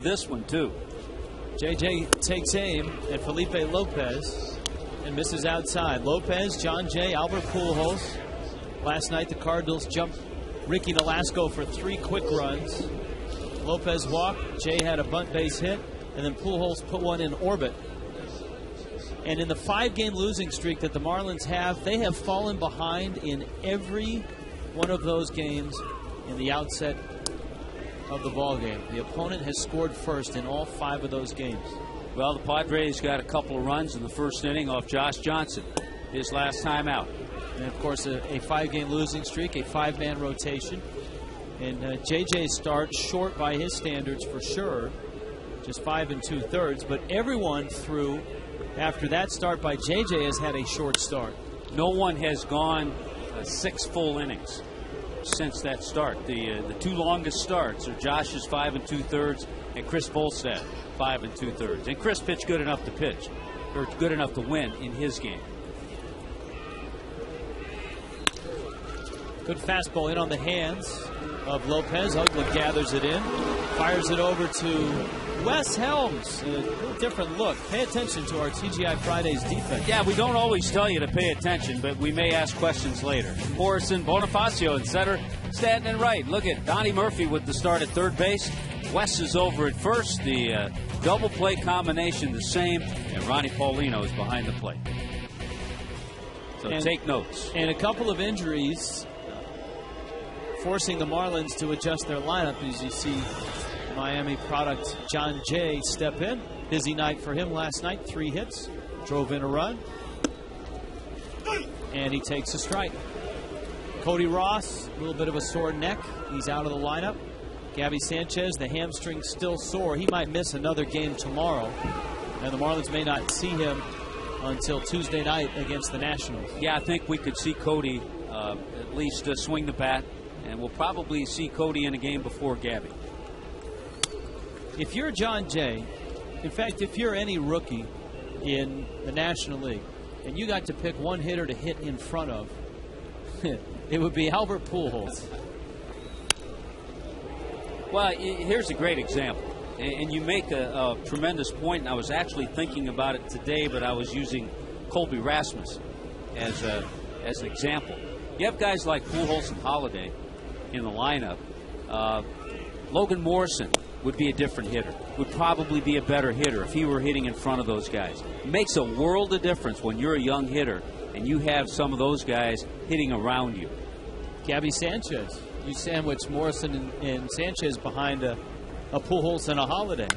this one, too. JJ takes aim at Felipe Lopez and misses outside. Lopez, John Jay, Albert Pujols. Last night the Cardinals jumped Ricky Nolasco for 3 quick runs. Lopez walked, Jay had a bunt base hit, and then Pujols put one in orbit. And in the 5-game losing streak that the Marlins have, they have fallen behind in every one of those games in the outset of the ball game. The opponent has scored first in all 5 of those games. Well, the Padres got a couple of runs in the first inning off Josh Johnson, his last time out. And, of course, a 5-game losing streak, a 5-man rotation. And JJ's start short by his standards for sure, just 5 2/3. But everyone through after that start by JJ has had a short start. No one has gone 6 full innings since that start. The 2 longest starts are Josh's 5 2/3 and Chris Volstad 5 2/3. And Chris pitched good enough to pitch, or good enough to win in his game. Good fastball in on the hands of Lopez. Ugla gathers it in, fires it over to Wes Helms. A little different look. Pay attention to our TGI Fridays defense. Yeah, we don't always tell you to pay attention, but we may ask questions later. Morrison, Bonifacio in center, Stanton in right. Look at Donnie Murphy with the start at third base. Wes is over at first. The double play combination the same, and Ronnie Paulino is behind the plate. So take notes. And a couple of injuries forcing the Marlins to adjust their lineup, as you see Miami product John Jay step in. Busy night for him last night. 3 hits, drove in a run, and he takes a strike. Cody Ross, a little bit of a sore neck. He's out of the lineup. Gabby Sanchez, the hamstring still sore. He might miss another game tomorrow, and the Marlins may not see him until Tuesday night against the Nationals. Yeah, I think we could see Cody at least swing the bat, and we'll probably see Cody in a game before Gabby. If you're John Jay, in fact, if you're any rookie in the National League, and you got to pick one hitter to hit in front of, it would be Albert Pujols. Well, here's a great example. And you make a tremendous point, and I was actually thinking about it today, but I was using Colby Rasmussen as an example. You have guys like Pujols and Holiday in the lineup. Logan Morrison would be a different hitter, would probably be a better hitter if he were hitting in front of those guys. It makes a world of difference when you're a young hitter and you have some of those guys hitting around you. Gabby Sanchez. You sandwich Morrison and Sanchez behind a Pujols and a Holiday.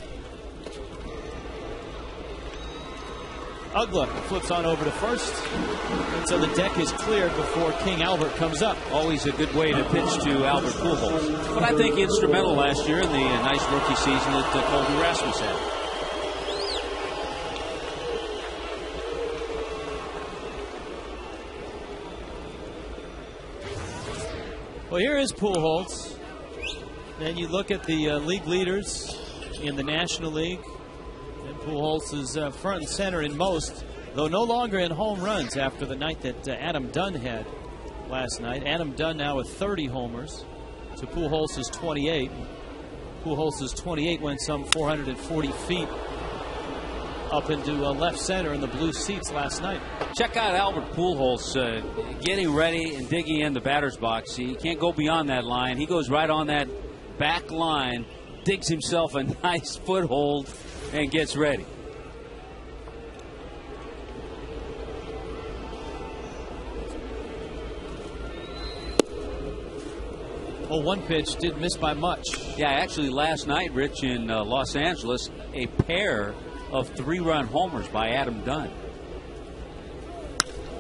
Ugla flips on over to first, and so the deck is cleared before King Albert comes up. Always a good way to pitch to Albert Pujols. But I think instrumental last year in the nice rookie season that Colby Rasmus had. Well, here is Pujols. Then you look at the league leaders in the National League. And Pujols is front and center in most, though no longer in home runs after the night that Adam Dunn had last night. Adam Dunn now with 30 homers to Pujols' 28. Pujols' 28 went some 440 feet up into left center in the blue seats last night. Check out Albert Pujols getting ready and digging in the batter's box. He can't go beyond that line. He goes right on that back line, digs himself a nice foothold, and gets ready. Well, one pitch did miss by much. Yeah, actually last night, Rich, in Los Angeles, a pair of 3-run homers by Adam Dunn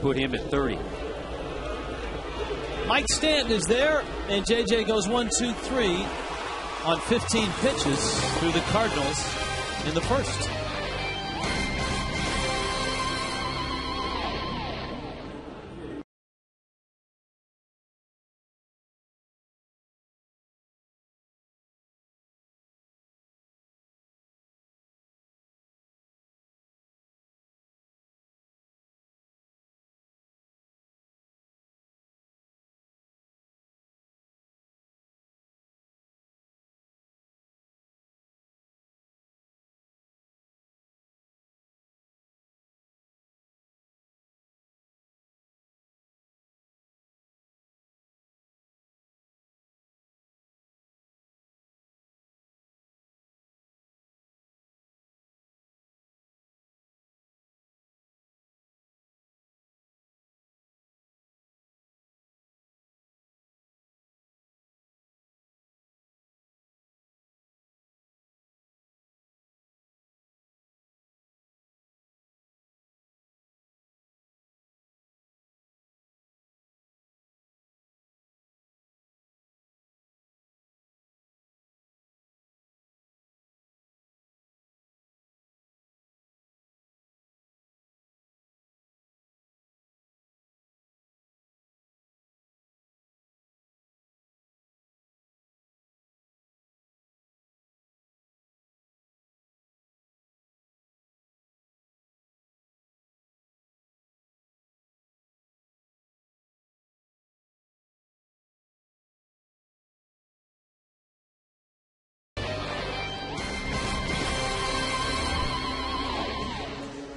put him at 30. Mike Stanton is there, and JJ goes 1-2-3 on 15 pitches through the Cardinals in the first.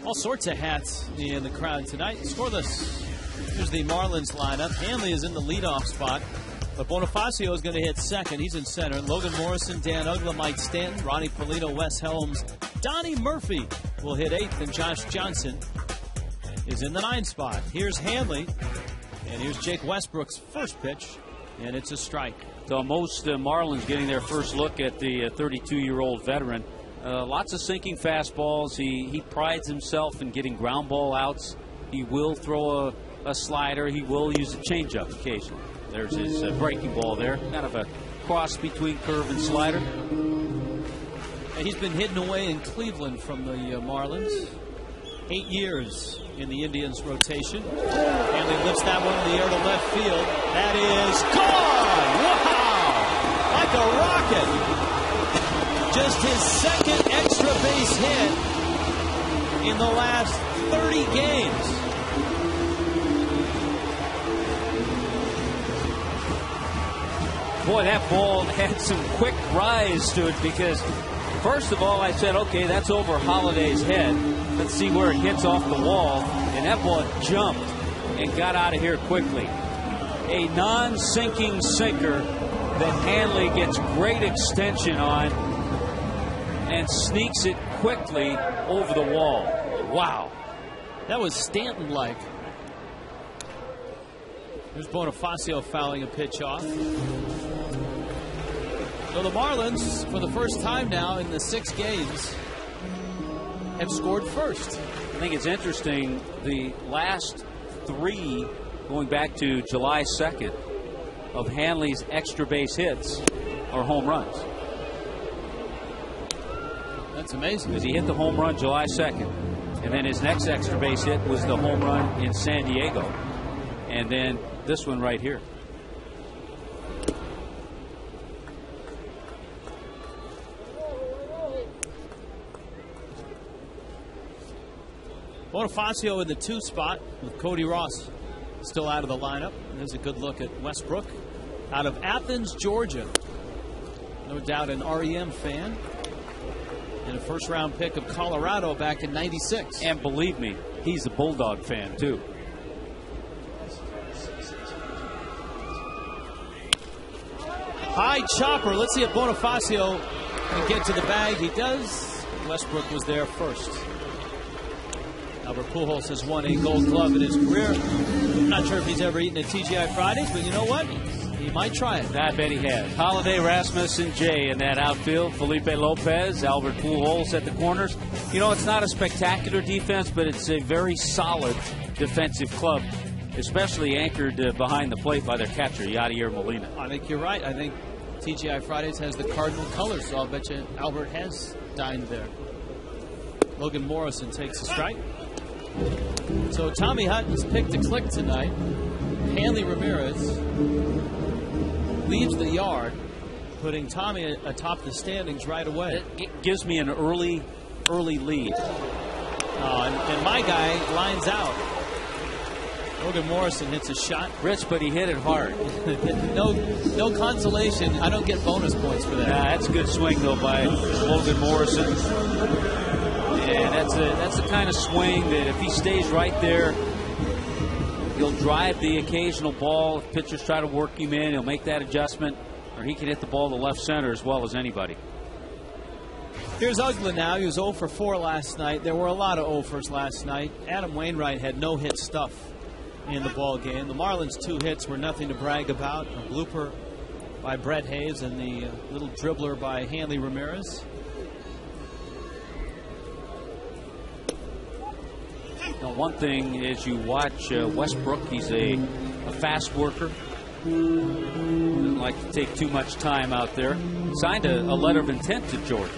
All sorts of hats in the crowd tonight. Scoreless. Here's the Marlins lineup. Hanley is in the leadoff spot, but Bonifacio is going to hit second. He's in center. Logan Morrison, Dan Uggla, Mike Stanton, Ronnie Polito, Wes Helms, Donnie Murphy will hit eighth, and Josh Johnson is in the 9 spot. Here's Hanley, and here's Jake Westbrook's first pitch, and it's a strike. So most Marlins getting their first look at the 32-year-old veteran. Lots of sinking fastballs. He prides himself in getting ground ball outs. He will throw a slider. He will use a changeup occasionally. There's his breaking ball there. Kind of a cross between curve and slider. And he's been hidden away in Cleveland from the Marlins. 8 years in the Indians rotation. Hanley lifts that one in the air to left field. That is gone! Wow! Like a rocket! Just his second extra base hit in the last 30 games. Boy, that ball had some quick rise to it because, first of all, I said, okay, that's over Holliday's head. Let's see where it hits off the wall. And that ball jumped and got out of here quickly. A non-sinking sinker that Hanley gets great extension on and sneaks it quickly over the wall. Wow. That was Stanton-like. There's Bonifacio fouling a pitch off. So the Marlins, for the first time now in the 6 games, have scored first. I think it's interesting, the last 3, going back to July 2nd, of Hanley's extra base hits are home runs. That's amazing. Because he hit the home run July 2nd. And then his next extra base hit was the home run in San Diego. And then this one right here. Bonifacio in the 2 spot with Cody Ross still out of the lineup. There's a good look at Westbrook out of Athens, Georgia. No doubt an REM fan. And a first-round pick of Colorado back in '96. And believe me, he's a Bulldog fan, too. High chopper. Let's see if Bonifacio can get to the bag. He does. Westbrook was there first. Albert Pujols has won a Gold Glove in his career. I'm not sure if he's ever eaten at TGI Fridays, but you know what? He might try it. I bet he has. Holiday, Rasmussen, Jay in that outfield. Felipe Lopez, Albert Pujols at the corners. You know, it's not a spectacular defense, but it's a very solid defensive club, especially anchored behind the plate by their catcher, Yadier Molina. I think you're right. I think TGI Fridays has the Cardinal colors, so I'll bet you Albert has dined there. Logan Morrison takes a strike. So Tommy Hutton's pick to click tonight. Hanley Ramirez leaves the yard, putting Tommy atop the standings right away. It gives me an early lead. And my guy lines out. Logan Morrison hits a shot. Rich, but he hit it hard. No consolation. I don't get bonus points for that. That's a good swing, though, by Logan Morrison. And that's the kind of swing that if he stays right there, he'll drive the occasional ball. If pitchers try to work him in, he'll make that adjustment, or he can hit the ball to left center as well as anybody. Here's Uggla now. He was 0 for 4 last night. There were a lot of 0 fors last night. Adam Wainwright had no-hit stuff in the ball game. The Marlins' 2 hits were nothing to brag about. A blooper by Brett Hayes and the little dribbler by Hanley Ramirez. Now, one thing as you watch Westbrook, he's a fast worker. Doesn't like to take too much time out there. Signed a letter of intent to Georgia.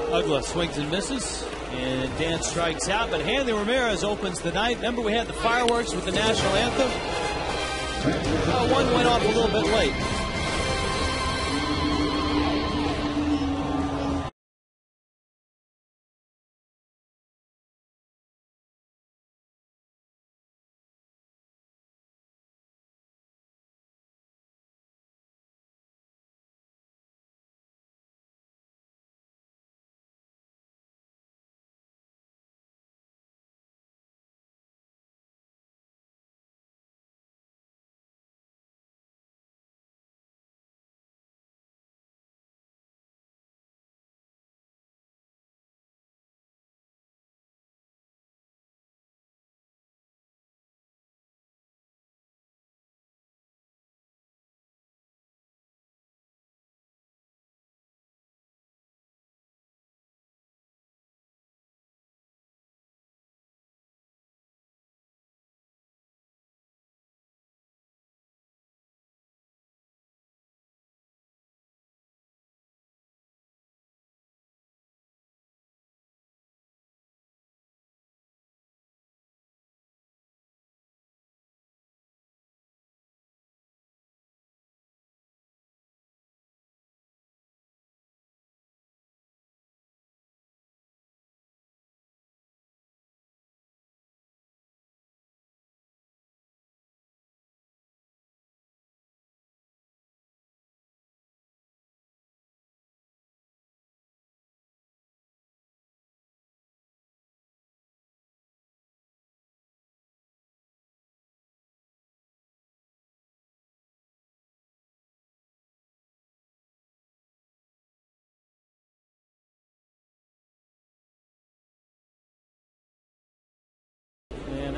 Uggla swings and misses, and Dan strikes out, but Hanley Ramirez opens the night. Remember, we had the fireworks with the national anthem? One went off a little bit late.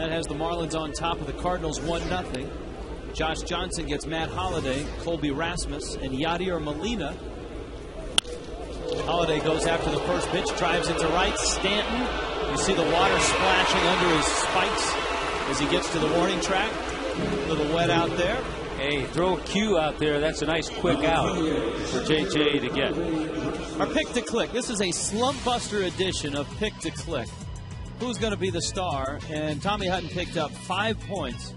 that has the Marlins on top of the Cardinals 1-0. Josh Johnson gets Matt Holliday, Colby Rasmus, and Yadier Molina. Holliday goes after the first pitch, drives it to right. Stanton, you see the water splashing under his spikes as he gets to the warning track. A little wet out there. Hey, throw a cue out there. That's a nice quick out for JJ to get. Our Pick to Click. This is a slump buster edition of Pick to Click. Who's going to be the star? And Tommy Hutton picked up 5 points,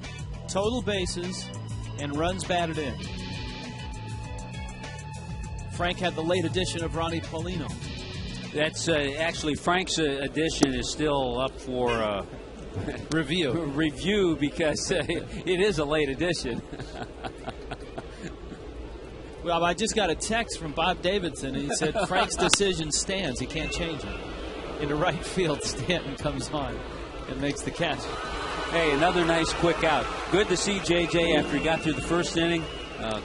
total bases, and runs batted in. Frank had the late addition of Ronnie Paulino. That's actually Frank's addition is still up for review because it is a late addition. Well, I just got a text from Bob Davidson, and he said Frank's decision stands. He can't change it. Into right field, Stanton comes on and makes the catch. Hey, another nice quick out. Good to see JJ after he got through the first inning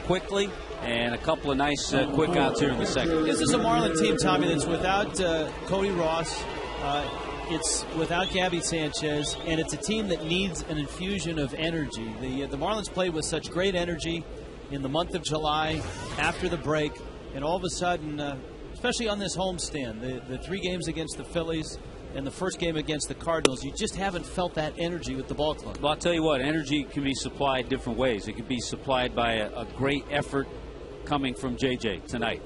quickly, and a couple of nice quick outs here in the second. This is a Marlin team, Tommy, that's without Cody Ross. It's without Gabby Sanchez, and it's a team that needs an infusion of energy. The Marlins played with such great energy in the month of July after the break, and all of a sudden, especially on this homestand, the 3 games against the Phillies and the first game against the Cardinals, you just haven't felt that energy with the ball club. Well, I'll tell you what, energy can be supplied different ways. It can be supplied by a great effort coming from JJ tonight.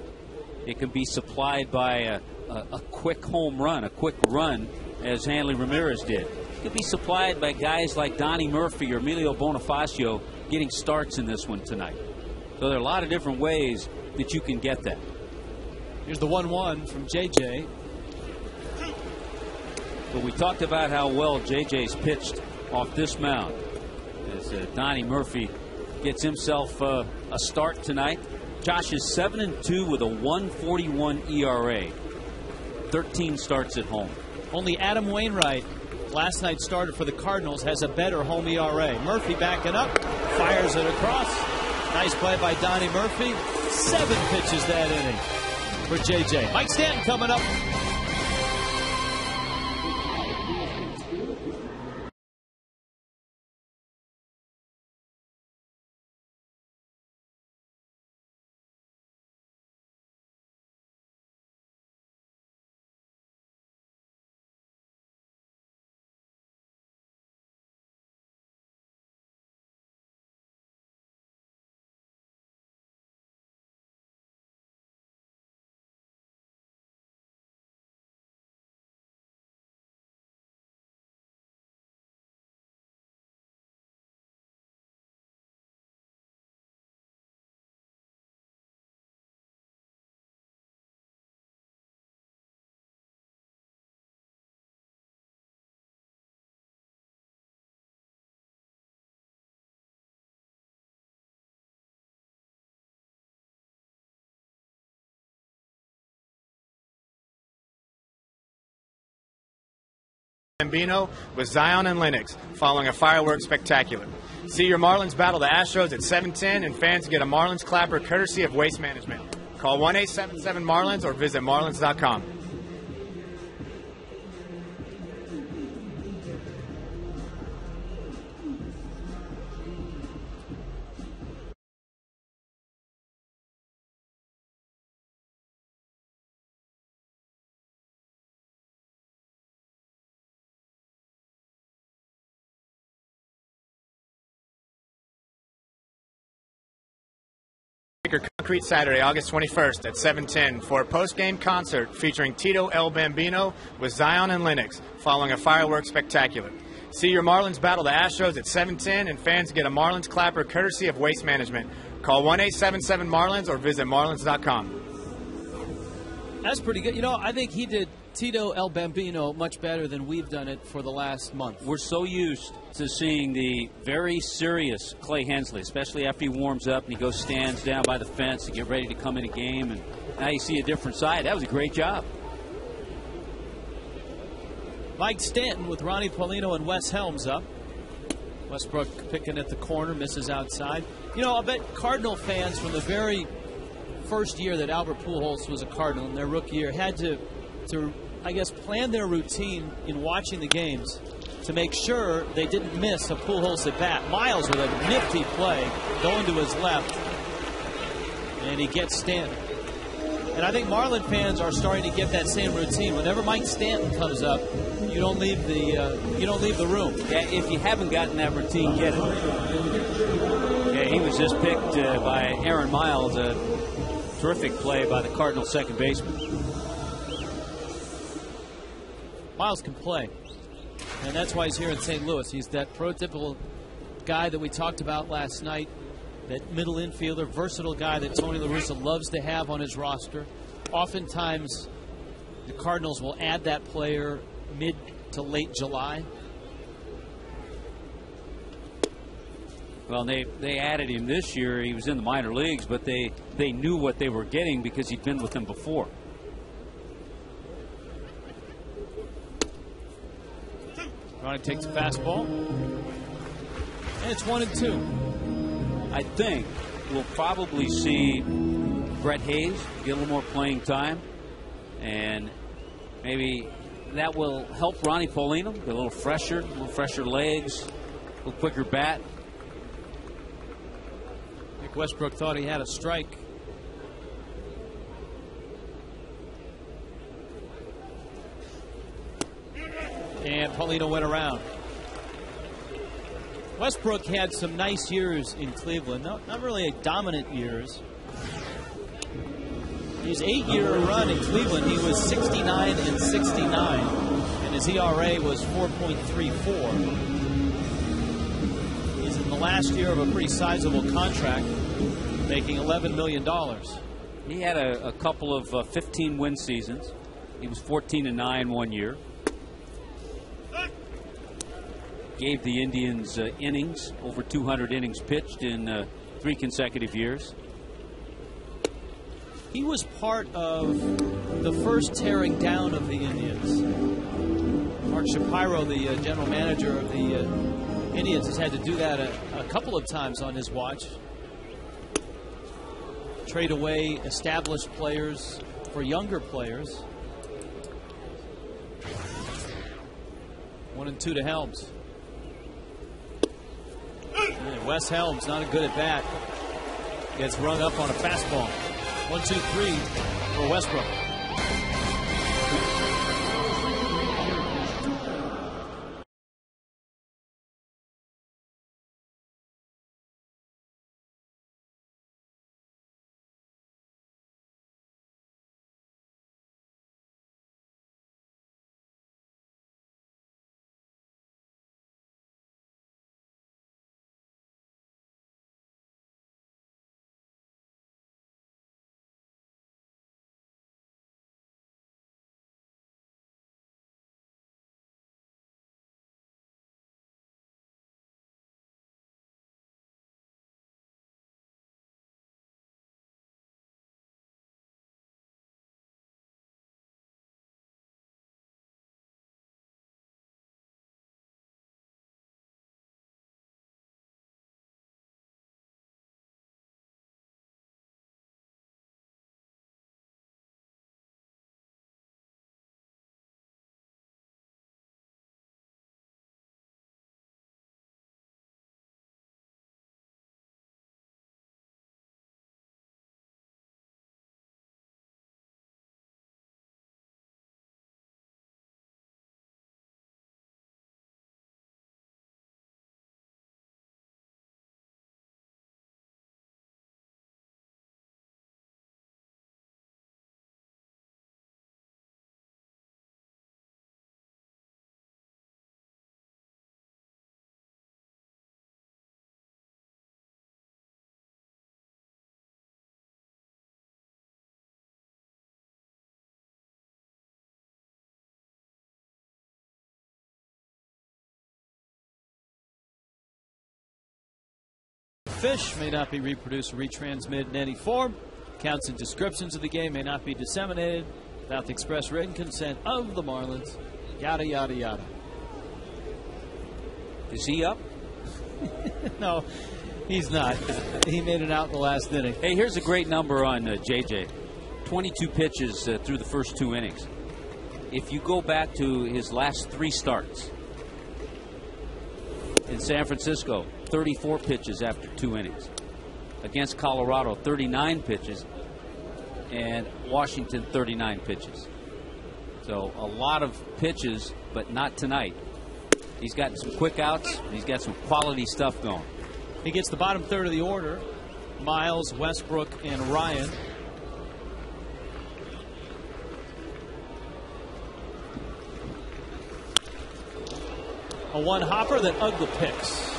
It can be supplied by a quick home run, a quick run, as Hanley Ramirez did. It could be supplied by guys like Donnie Murphy or Emilio Bonifacio getting starts in this one tonight. So there are a lot of different ways that you can get that. Here's the 1-1 from JJ. But we talked about how well JJ's pitched off this mound. As Donnie Murphy gets himself a start tonight. Josh is 7-2 with a 1.41 ERA. 13 starts at home. Only Adam Wainwright, last night started for the Cardinals, has a better home ERA. Murphy backing up, fires it across. Nice play by Donnie Murphy. 7 pitches that inning for JJ. Mike Stanton coming up. Bambino with Zion and Lennox following a fireworks spectacular. See your Marlins battle the Astros at 7:10, and fans get a Marlins clapper courtesy of Waste Management. Call 1-877-MARLINS or visit marlins.com. Concrete Saturday, August 21st at 7:10 for a post-game concert featuring Tito El Bambino with Zion and Lennox following a fireworks spectacular. See your Marlins battle the Astros at 7:10, and fans get a Marlins clapper courtesy of Waste Management. Call 1-877-MARLINS or visit marlins.com. That's pretty good. You know, I think he did Tito El Bambino much better than we've done it for the last month. We're so used to seeing the very serious Clay Hensley, especially after he warms up and he goes stands down by the fence to get ready to come in a game, and now you see a different side. That was a great job. Mike Stanton with Ronnie Paulino and Wes Helms up. Westbrook picking at the corner, misses outside. You know, I bet Cardinal fans from the very first year that Albert Pujols was a Cardinal in their rookie year had to I guess, plan their routine in watching the games to make sure they didn't miss a Pujols at bat. Miles with a nifty play going to his left, and he gets Stanton. And I think Marlin fans are starting to get that same routine. Whenever Mike Stanton comes up, you don't leave the room. Yeah, if you haven't gotten that routine, get it. Yeah, he was just picked by Aaron Miles. A terrific play by the Cardinals second baseman. Miles can play, and that's why he's here in St. Louis. He's that prototypical guy that we talked about last night, that middle infielder, versatile guy that Tony La Russa loves to have on his roster. Oftentimes, the Cardinals will add that player mid to late July. Well, they added him this year. He was in the minor leagues, but they knew what they were getting because he'd been with them before. Ronnie takes a fastball, and it's 1-2. I think we'll probably see Brett Hayes get a little more playing time, and maybe that will help Ronnie Paulino get a little fresher legs, a little quicker bat. Nick Westbrook thought he had a strike. And Paulino went around. Westbrook had some nice years in Cleveland. Not really dominant years. His 8-year run in Cleveland, he was 69-69, and his ERA was 4.34. He's in the last year of a pretty sizable contract, making $11 million. He had a couple of 15-win seasons. He was 14-9 one year. Gave the Indians innings, over 200 innings pitched in 3 consecutive years. He was part of the first tearing down of the Indians. Mark Shapiro, the general manager of the Indians, has had to do that a couple of times on his watch. Trade away established players for younger players. 1-2 to Helms. And Wes Helms, not a good at bat, gets rung up on a fastball. 1-2-3 for Westbrook. Fish may not be reproduced or retransmitted in any form. Counts and descriptions of the game may not be disseminated without the express written consent of the Marlins. Yada, yada, yada. Is he up? No, he's not. He made it out in the last inning. Hey, here's a great number on JJ. 22 pitches through the first 2 innings. If you go back to his last 3 starts, In San Francisco, 34 pitches after 2 innings. Against Colorado, 39 pitches. And Washington, 39 pitches. So a lot of pitches, but not tonight. He's got some quick outs. He's got some quality stuff going. He gets the bottom third of the order. Miles, Westbrook, and Ryan. A one-hopper that Ugla picks.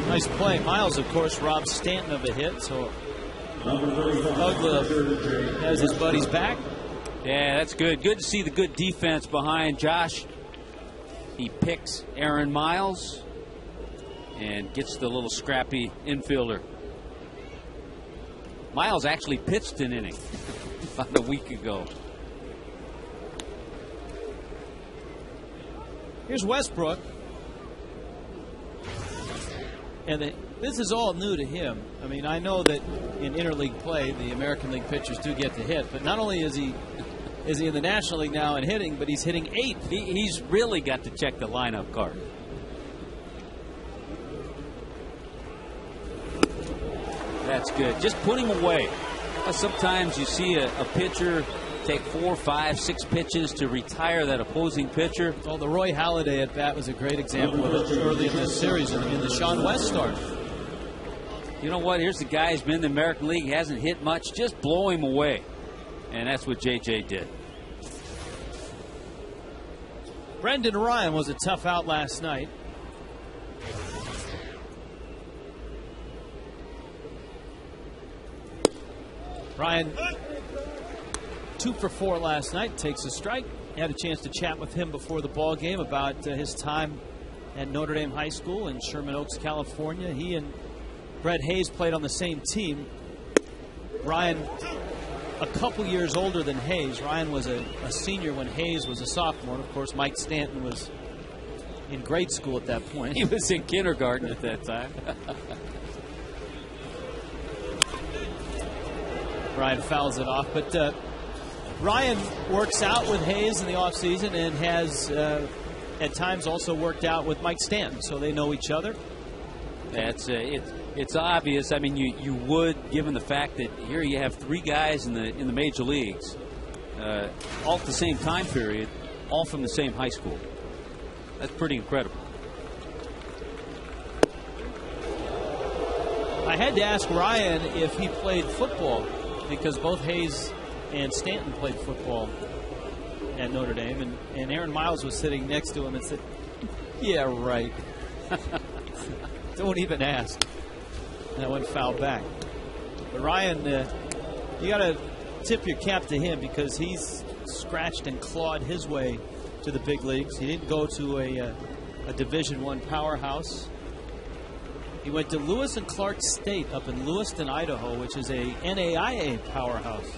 Nice play. Miles, of course, robbed Stanton of a hit, so Ugla has his buddies back. Yeah, that's good. Good to see the good defense behind Josh. He picks Aaron Miles and gets the little scrappy infielder. Miles actually pitched an inning about a week ago. Here's Westbrook. And this is all new to him. I mean, I know that in interleague play, the American League pitchers do get to hit. But not only is he in the National League now and hitting, but he's hitting 8th. He's really got to check the lineup card. That's good. Just put him away. Sometimes you see a pitcher take 4, 5, 6 pitches to retire that opposing pitcher. Well, the Roy Halladay at bat was a great example of it early in this series in the Sean West start. You know what? Here's the guy who's been in the American League, hasn't hit much. Just blow him away. And that's what J.J. did. Brendan Ryan was a tough out last night. Ryan, 2 for 4 last night, takes a strike. Had a chance to chat with him before the ball game about his time at Notre Dame High School in Sherman Oaks, California. He and Brett Hayes played on the same team. Ryan, a couple years older than Hayes. Ryan was a senior when Hayes was a sophomore. Of course, Mike Stanton was in grade school at that point. He was in kindergarten at that time. Ryan fouls it off. But Ryan works out with Hayes in the offseason and has at times also worked out with Mike Stanton, so they know each other. That's it's obvious. I mean, you would, given the fact that here you have 3 guys in the major leagues, all at the same time period, all from the same high school. That's pretty incredible. I had to ask Ryan if he played football, because both Hayes and Stanton played football at Notre Dame, and Aaron Miles was sitting next to him and said, "Yeah, right." Don't even ask. And that went foul back. But Ryan, you got to tip your cap to him, because he's scratched and clawed his way to the big leagues. He didn't go to a Division I powerhouse. He went to Lewis and Clark State up in Lewiston, Idaho, which is a NAIA powerhouse.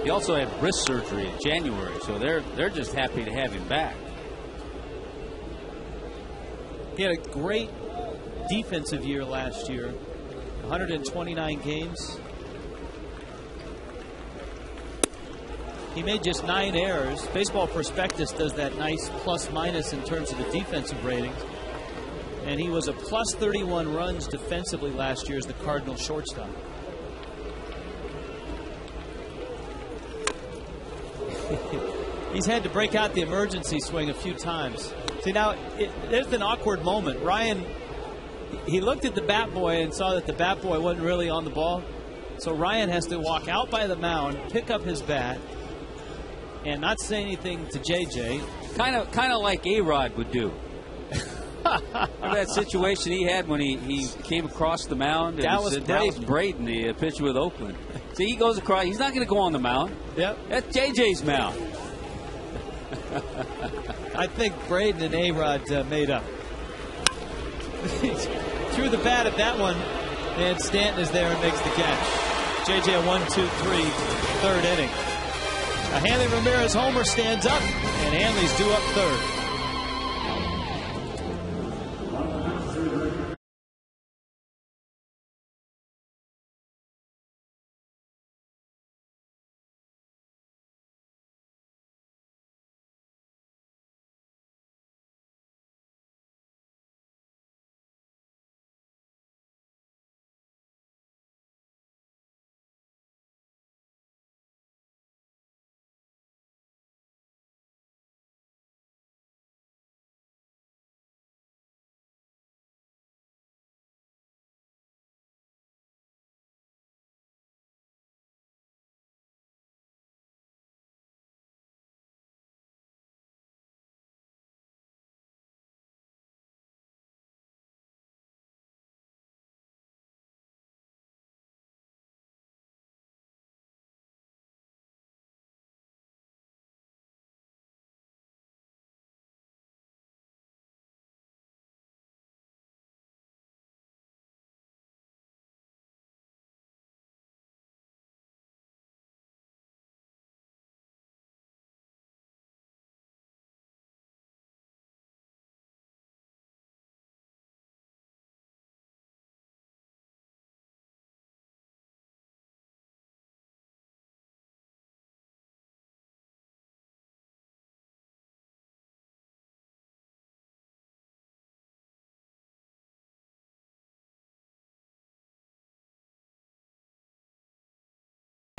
He also had wrist surgery in January, so they're just happy to have him back. He had a great defensive year last year, 129 games. He made just 9 errors. Baseball Prospectus does that nice plus-minus in terms of the defensive ratings. And he was a plus 31 runs defensively last year as the Cardinal shortstop. He's had to break out the emergency swing a few times. See, now, there's an awkward moment. Ryan, he looked at the bat boy and saw that the bat boy wasn't really on the ball. So Ryan has to walk out by the mound, pick up his bat, and not say anything to JJ. Kind of like A-Rod would do. Remember that situation he had when he came across the mound? Dallas Braden, the pitcher with Oakland. See, he goes across. He's not going to go on the mound. Yep. That's JJ's mound. I think Braden and A-Rod made up. Threw the bat at that one, and Stanton is there and makes the catch. JJ a 1-2-3 third inning. Hanley Ramirez homer stands up, and Hanley's due up third.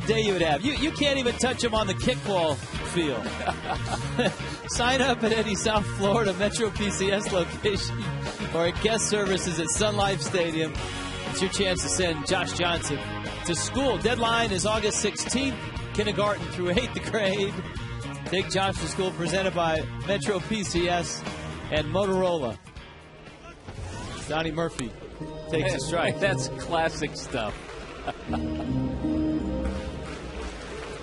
day you would have. You can't even touch him on the kickball field. Sign up at any South Florida Metro PCS location or at guest services at Sun Life Stadium. It's your chance to send Josh Johnson to school. Deadline is August 16th, kindergarten through 8th grade. Take Josh to school, presented by Metro PCS and Motorola. Donnie Murphy takes a strike. That's classic stuff.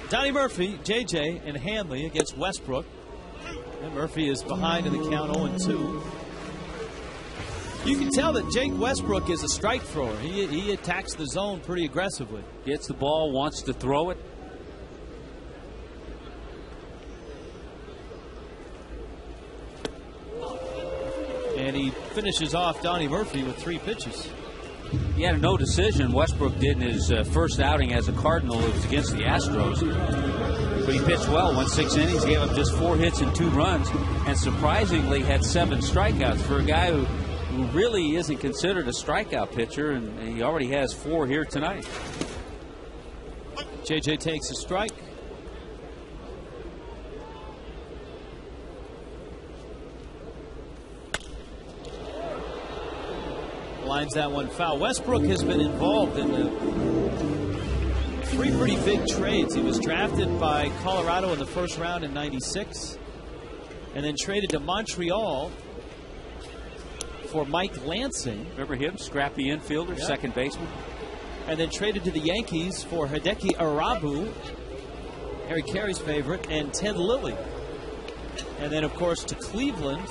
Donnie Murphy, JJ, and Hanley against Westbrook. And Murphy is behind in the count 0-2. You can tell that Jake Westbrook is a strike thrower. He attacks the zone pretty aggressively. Gets the ball, wants to throw it. And he finishes off Donnie Murphy with 3 pitches. He had a no decision. Westbrook did in his first outing as a Cardinal. It was against the Astros. But he pitched well, went 6 innings, gave up just 4 hits and 2 runs, and surprisingly had 7 strikeouts for a guy who really isn't considered a strikeout pitcher, and he already has 4 here tonight. JJ takes a strike. Lines that one foul. Westbrook has been involved in 3 pretty big trades. He was drafted by Colorado in the first round in '96, and then traded to Montreal for Mike Lansing. Remember him? Scrappy infielder, second baseman. And then traded to the Yankees for Hideki Arabu, Harry Carey's favorite, and Ted Lilly. And then, of course, to Cleveland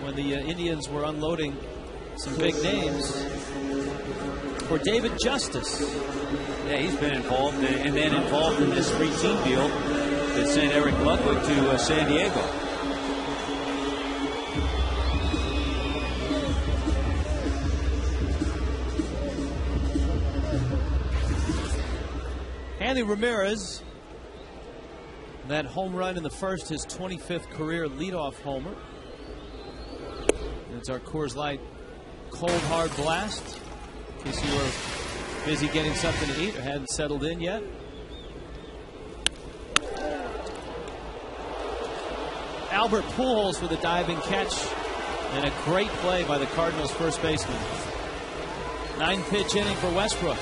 when the Indians were unloading some big names for David Justice. Yeah, he's been involved, and then involved in this 3-team deal that sent Eric Ludwig to San Diego. Andy Ramirez, that home run in the first, his 25th career leadoff homer. It's our Coors Light Cold Hard Blast, in case you were busy getting something to eat or hadn't settled in yet. Albert Pujols with a diving catch and a great play by the Cardinals' first baseman. 9-pitch inning for Westbrook.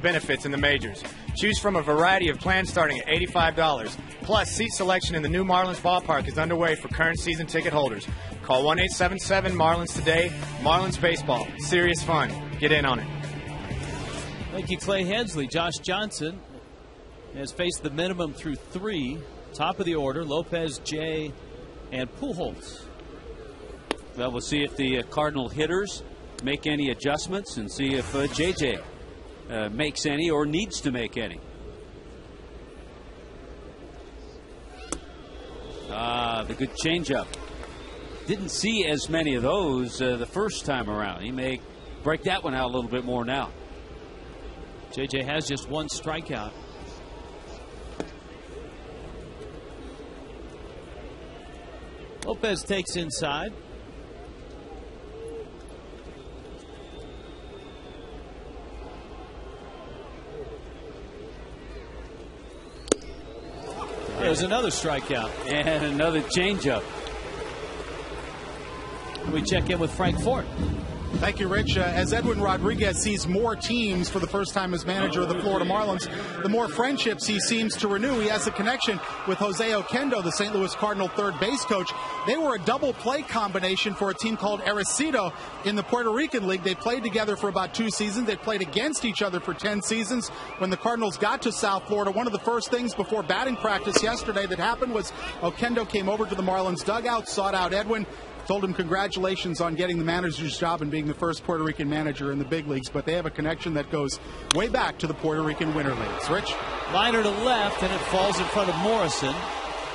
Benefits in the majors. Choose from a variety of plans starting at $85. Plus, seat selection in the new Marlins ballpark is underway for current season ticket holders. Call 1-877-MARLINS today. Marlins Baseball. Serious fun. Get in on it. Thank you, Clay Hensley. Josh Johnson has faced the minimum through 3. Top of the order, Lopez, Jay, and Pujols. Well, we'll see if the Cardinal hitters make any adjustments and see if JJ makes any or needs to make any. The good changeup. Didn't see as many of those the first time around. He may break that one out a little bit more now. JJ has just one strikeout. Lopez takes inside. There's another strikeout. And another changeup. We check in with Frank Fort. Thank you, Rich. As Edwin Rodriguez sees more teams for the first time as manager of the Florida Marlins, the more friendships he seems to renew. He has a connection with Jose Oquendo, the St. Louis Cardinal third base coach. They were a double play combination for a team called Arecibo in the Puerto Rican League. They played together for about 2 seasons. They played against each other for 10 seasons. When the Cardinals got to South Florida, one of the first things before batting practice yesterday that happened was Oquendo came over to the Marlins dugout, sought out Edwin, told him congratulations on getting the manager's job and being the first Puerto Rican manager in the big leagues. But they have a connection that goes way back to the Puerto Rican Winter Leagues. Rich? Liner to left, and it falls in front of Morrison.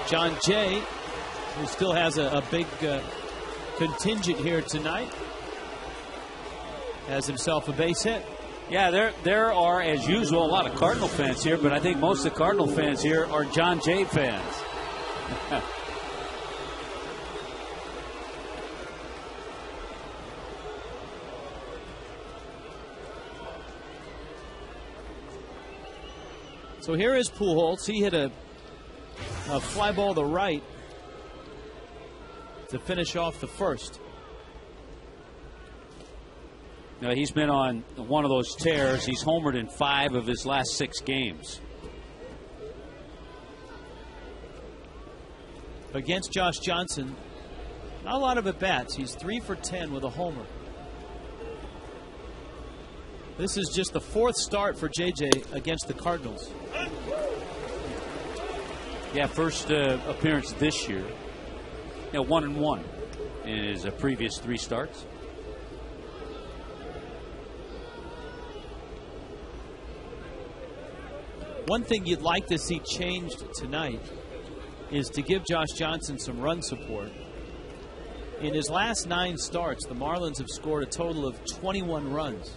John Jay, who still has a big contingent here tonight, has himself a base hit. Yeah, there are, as usual, a lot of Cardinal fans here, but I think most of the Cardinal fans here are John Jay fans. So here is Pujols. He hit a fly ball to right to finish off the first. Now, he's been on one of those tears. He's homered in 5 of his last 6 games. Against Josh Johnson, not a lot of at-bats. He's 3 for 10 with a homer. This is just the 4th start for JJ against the Cardinals. Yeah, first appearance this year. 1-1 in his previous 3 starts. One thing you'd like to see changed tonight is to give Josh Johnson some run support. In his last 9 starts, the Marlins have scored a total of 21 runs.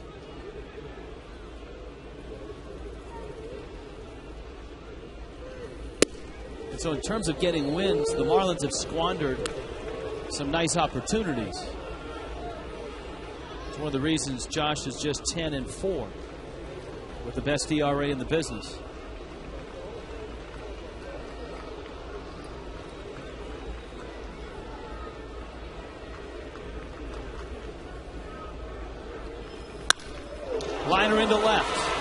And so in terms of getting wins, the Marlins have squandered some nice opportunities. It's one of the reasons Josh is just 10-4 with the best ERA in the business. Liner into left.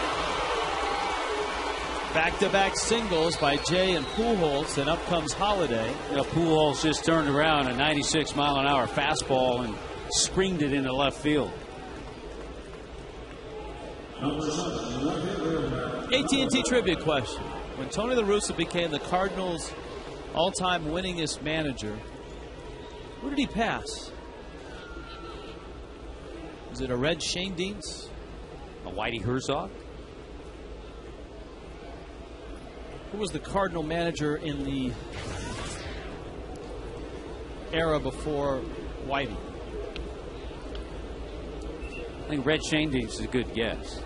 Back-to-back singles by Jay and Pujols, and up comes Holiday. Pujols just turned around a 96-mile-an-hour fastball and screamed it into left field. AT&T trivia question. When Tony La Russa became the Cardinals' all-time winningest manager, who did he pass? Was it a red Shane Deans? A Whitey Herzog? Who was the Cardinal manager in the era before Whitey? I think Red Shane Deans is a good guess.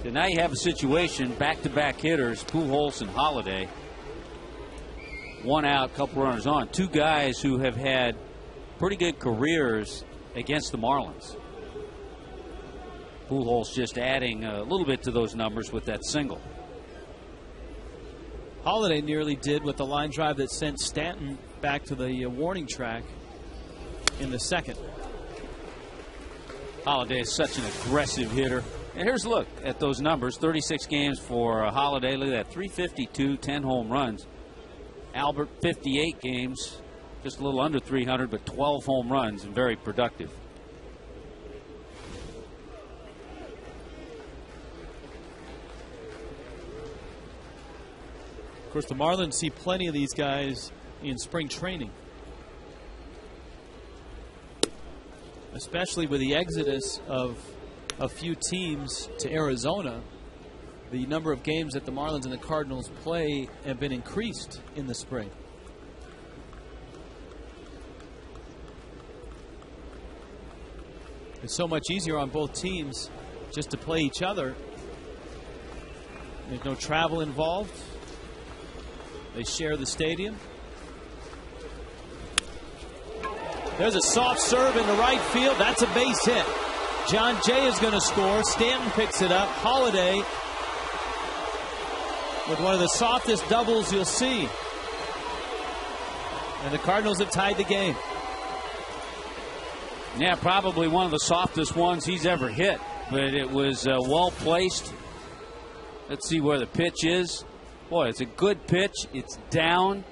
So now you have a situation, back-to-back hitters, Pujols and Holiday. 1 out, couple runners on. 2 guys who have had pretty good careers against the Marlins. Pujols just adding a little bit to those numbers with that single. Holiday nearly did with the line drive that sent Stanton back to the warning track in the 2nd. Holiday is such an aggressive hitter. And here's a look at those numbers. 36 games for Holiday. Look at that. 352, 10 home runs. Albert, 58 games. Just a little under 300, but 12 home runs and very productive. Of course, the Marlins see plenty of these guys in spring training. especially with the exodus of a few teams to Arizona. The number of games that the Marlins and the Cardinals play have been increased in the spring. It's so much easier on both teams just to play each other. There's no travel involved. They share the stadium. There's a soft serve in the right field. That's a base hit. John Jay is going to score. Stanton picks it up. Holiday with one of the softest doubles you'll see. And the Cardinals have tied the game. Yeah, probably one of the softest ones he's ever hit, but it was well placed. Let's see where the pitch is. Boy, it's a good pitch. It's down.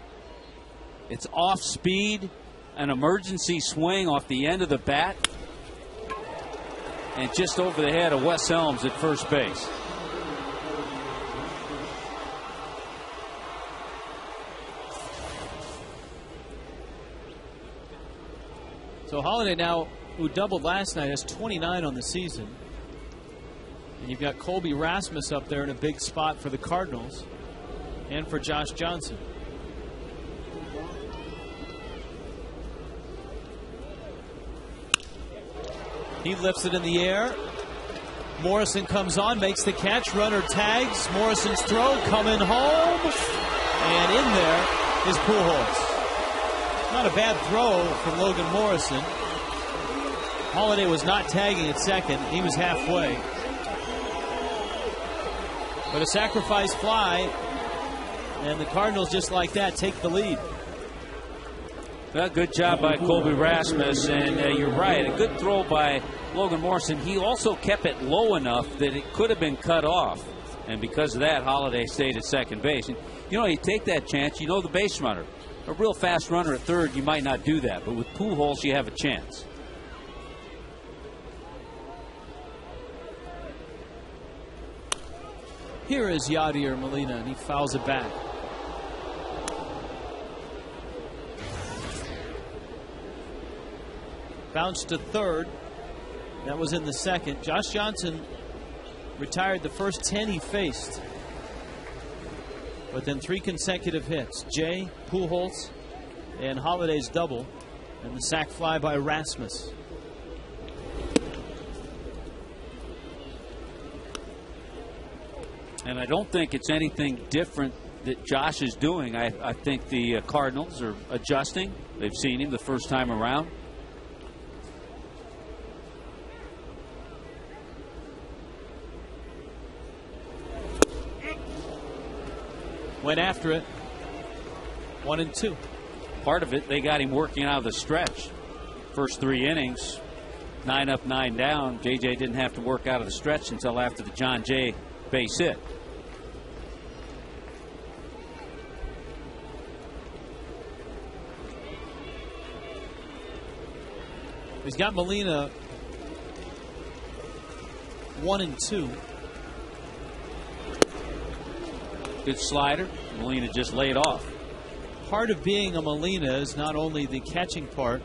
It's off speed. An emergency swing off the end of the bat. And just over the head of Wes Helms at first base. So Holiday now, who doubled last night, has 29 on the season. And you've got Colby Rasmus up there in a big spot for the Cardinals and for Josh Johnson. He lifts it in the air. Morrison comes on, makes the catch. Runner tags. Morrison's throw coming home. And in there is Pujols. Not a bad throw from Logan Morrison. Holiday was not tagging at second. He was halfway. But a sacrifice fly. And the Cardinals, just like that, take the lead. Well, good job by Colby Rasmus, and you're right, a good throw by Logan Morrison. He also kept it low enough that it could have been cut off, and because of that, Holiday stayed at second base. And, you know, you take that chance, you know the base runner. A real fast runner at third, you might not do that, but with Pujols, you have a chance. Here is Yadier Molina, and he fouls it back. Bounced to third. That was in the second. Josh Johnson retired the first 10 he faced. But then 3 consecutive hits. Jay, Pujols, and Holiday's double. And the sac fly by Rasmus. And I don't think it's anything different that Josh is doing. I think the Cardinals are adjusting. They've seen him the first time around. Went after it. 1-2. Part of it, they got him working out of the stretch. First 3 innings, 9 up, 9 down. JJ didn't have to work out of the stretch until after the John Jay base hit. He's got Molina 1-2. Good slider. Molina just laid off. Part of being a Molina is not only the catching part,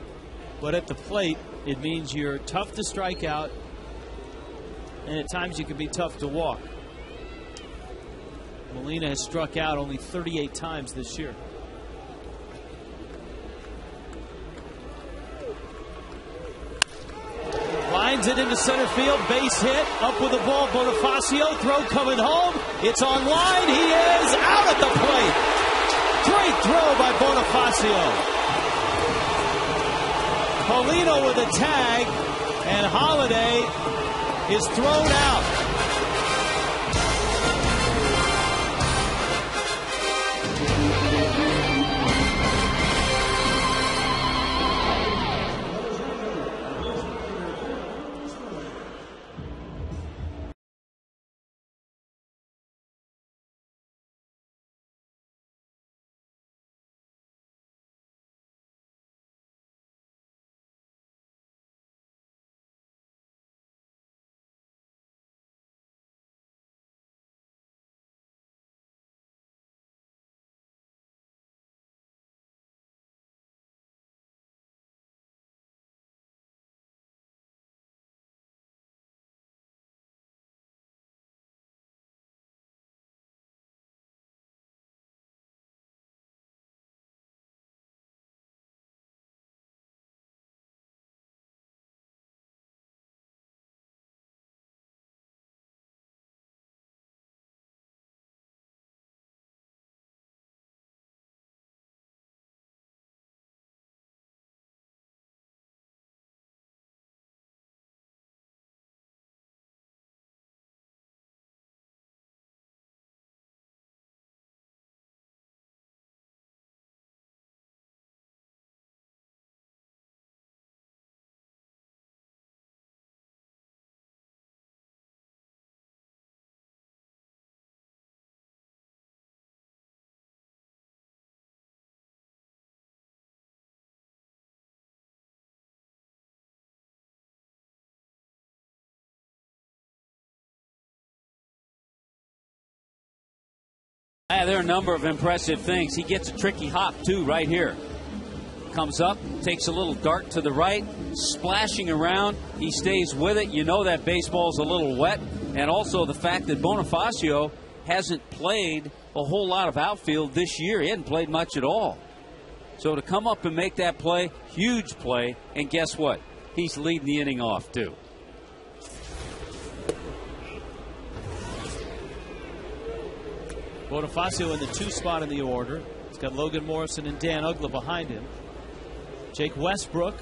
but at the plate, it means you're tough to strike out, and at times you can be tough to walk. Molina has struck out only 38 times this year. Lines it into center field, base hit, up with the ball, Bonifacio, throw coming home, it's on line, he is out at the plate. Great throw by Bonifacio. Paulino with a tag, and Holiday is thrown out. There are a number of impressive things. He gets a tricky hop, too, right here. Comes up, takes a little dart to the right, splashing around. He stays with it. You know that baseball's a little wet. And also the fact that Bonifacio hasn't played a whole lot of outfield this year. He hadn't played much at all. So to come up and make that play, huge play. And guess what? He's leading the inning off, too. Bonifacio in the 2 spot in the order. He's got Logan Morrison and Dan Uggla behind him. Jake Westbrook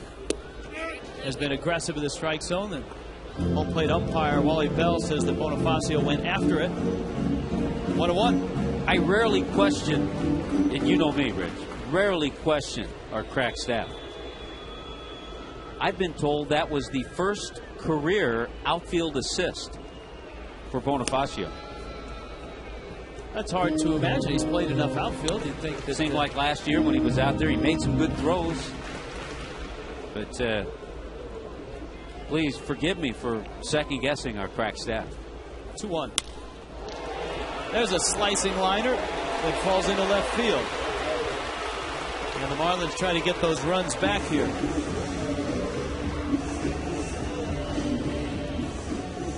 has been aggressive in the strike zone. The home plate umpire, Wally Bell, says that Bonifacio went after it. 1-1. I rarely question, and you know me, Rich, rarely question our crack staff. I've been told that was the first career outfield assist for Bonifacio. That's hard to imagine. He's played enough outfield. You'd think it seemed like last year when he was out there, he made some good throws. But please forgive me for second-guessing our crack staff. 2-1. There's a slicing liner that falls into left field. And the Marlins try to get those runs back here.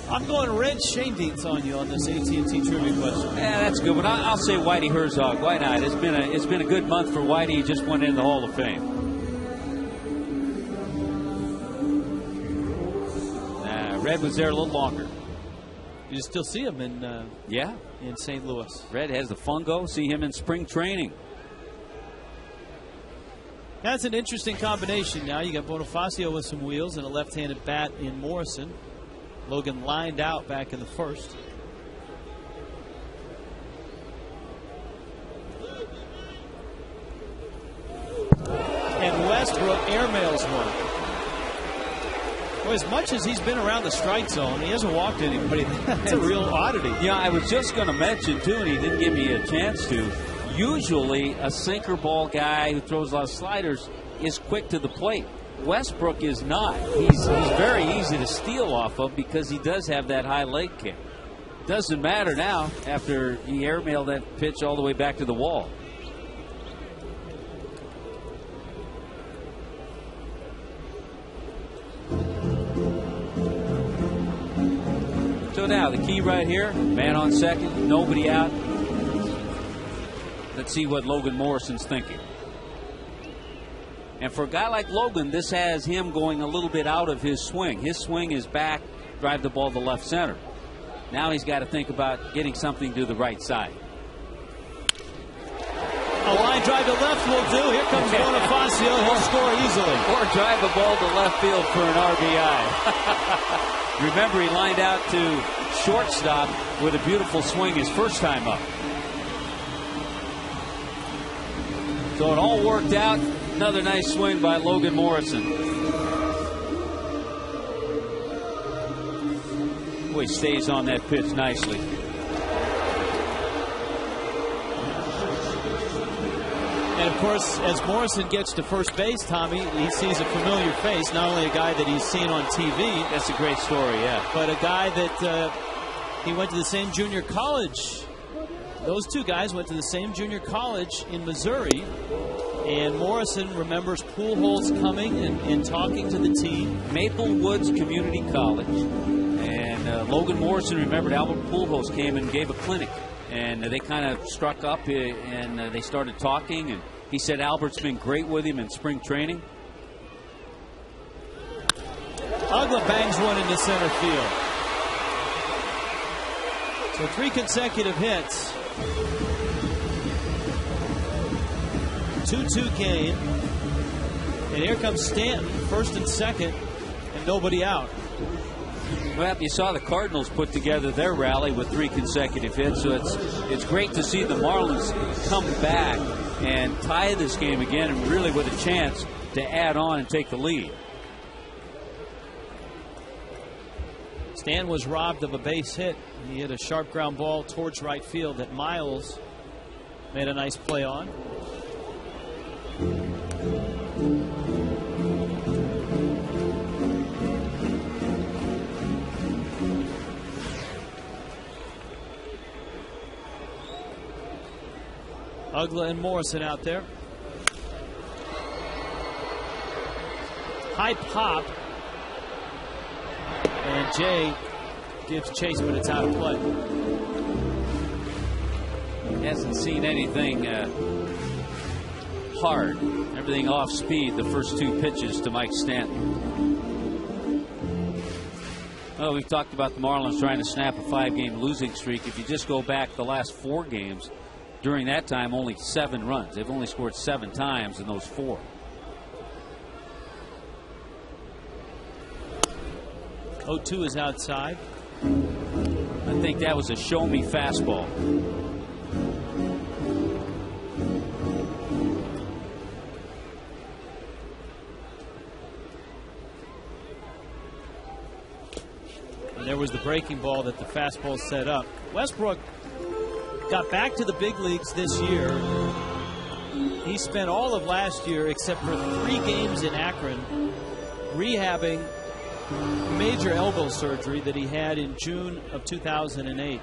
I'm going red. Shane Dean's on you on this AT&T trivia question. Yeah, that's a good one. I'll say Whitey Herzog. Why not? It's been a good month for Whitey. He just went in the Hall of Fame. Red was there a little longer. You still see him in in St. Louis. Red has the fungo. See him in spring training. That's an interesting combination. Now you got Bonifacio with some wheels and a left-handed bat in Morrison. Logan lined out back in the first. And Westbrook airmails one. Well, as much as he's been around the strike zone, he hasn't walked anybody. That's a real oddity. Yeah, I was just going to mention, too, and he didn't give me a chance to. Usually, a sinker ball guy who throws a lot of sliders is quick to the plate. Westbrook is not. He's very easy to steal off of because he does have that high leg kick. Doesn't matter now after he airmailed that pitch all the way back to the wall. So now the key right here, man on second, nobody out. Let's see what Logan Morrison's thinking. And for a guy like Logan, this has him going a little bit out of his swing. His swing is back, drive the ball to left center. Now he's got to think about getting something to the right side. A line drive to left will do. Here comes Bonifacio. He'll score easily. Or drive a ball to left field for an RBI. Remember, he lined out to shortstop with a beautiful swing his first time up. So it all worked out. Another nice swing by Logan Morrison. Boy, he stays on that pitch nicely. And, of course, as Morrison gets to first base, Tommy, he sees a familiar face, not only a guy that he's seen on TV. That's a great story, yeah. But a guy that he went to the same junior college. Those two guys went to the same junior college in Missouri. And Morrison remembers Pujols coming and talking to the team. Maple Woods Community College. And Logan Morrison remembered Albert Pujols came and gave a clinic. And they kind of struck up and they started talking. And he said Albert's been great with him in spring training. Uggla bangs one into center field. So 3 consecutive hits. 2-2 game. And here comes Stanton, first and second, and nobody out. Well, you saw the Cardinals put together their rally with 3 consecutive hits, so it's great to see the Marlins come back and tie this game again and really with a chance to add on and take the lead. Stan was robbed of a base hit. He hit a sharp ground ball towards right field that Miles made a nice play on. Ugla and Morrison out there. High pop. And Jay gives chase, but it's out of play. Hasn't seen anything hard. Everything off speed the first 2 pitches to Mike Stanton. Well, we've talked about the Marlins trying to snap a 5-game losing streak. If you just go back the last 4 games, during that time only 7 runs. They've only scored 7 times in those 4. 0-2 is outside. I think that was a show-me fastball. And there was the breaking ball that the fastball set up. Westbrook got back to the big leagues this year. He spent all of last year, except for 3 games in Akron, rehabbing major elbow surgery that he had in June of 2008.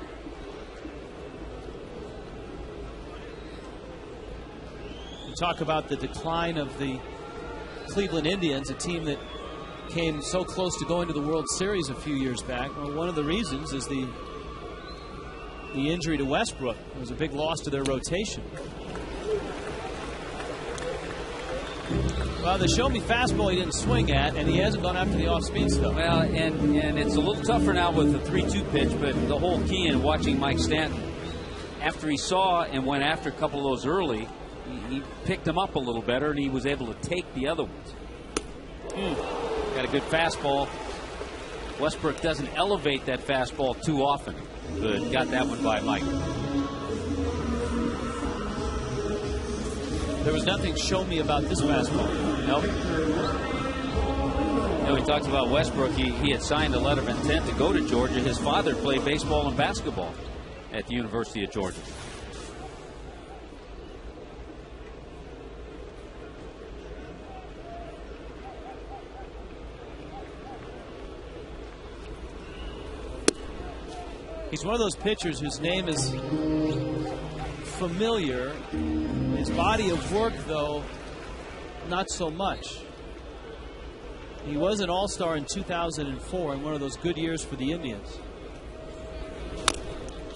You talk about the decline of the Cleveland Indians, a team that came so close to going to the World Series a few years back. Well, one of the reasons is the injury to Westbrook. It was a big loss to their rotation. Well, the show-me fastball he didn't swing at, and he hasn't gone after the off-speed stuff. Well, and it's a little tougher now with the 3-2 pitch, but the whole key in watching Mike Stanton, after he saw and went after a couple of those early, he picked them up a little better, and he was able to take the other ones. Got a good fastball. Westbrook doesn't elevate that fastball too often. Good. Got that one by Mike. There was nothing show me about this fastball. Nope. No, he talked about Westbrook. He had signed a letter of intent to go to Georgia. His father played baseball and basketball at the University of Georgia. He's one of those pitchers whose name is familiar. His body of work, though, not so much. He was an all-star in 2004 and one of those good years for the Indians.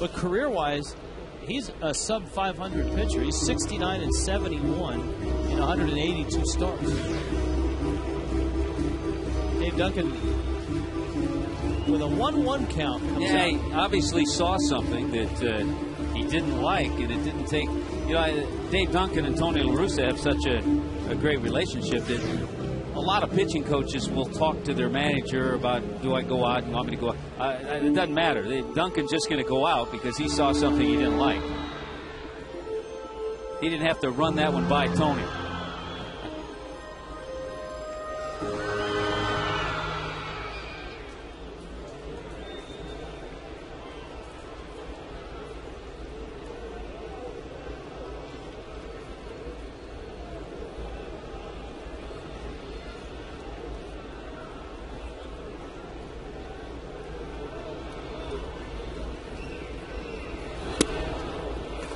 But career-wise, he's a sub-500 pitcher. He's 69 and 71 in 182 starts. Dave Duncan with a 1-1 count. Yeah, he obviously saw something that he didn't like, and it didn't take. You know, Dave Duncan and Tony La Russa have such a great relationship that a lot of pitching coaches will talk to their manager about, do I go out and want me to go out? It doesn't matter. Duncan's just going to go out because he saw something he didn't like. He didn't have to run that one by Tony.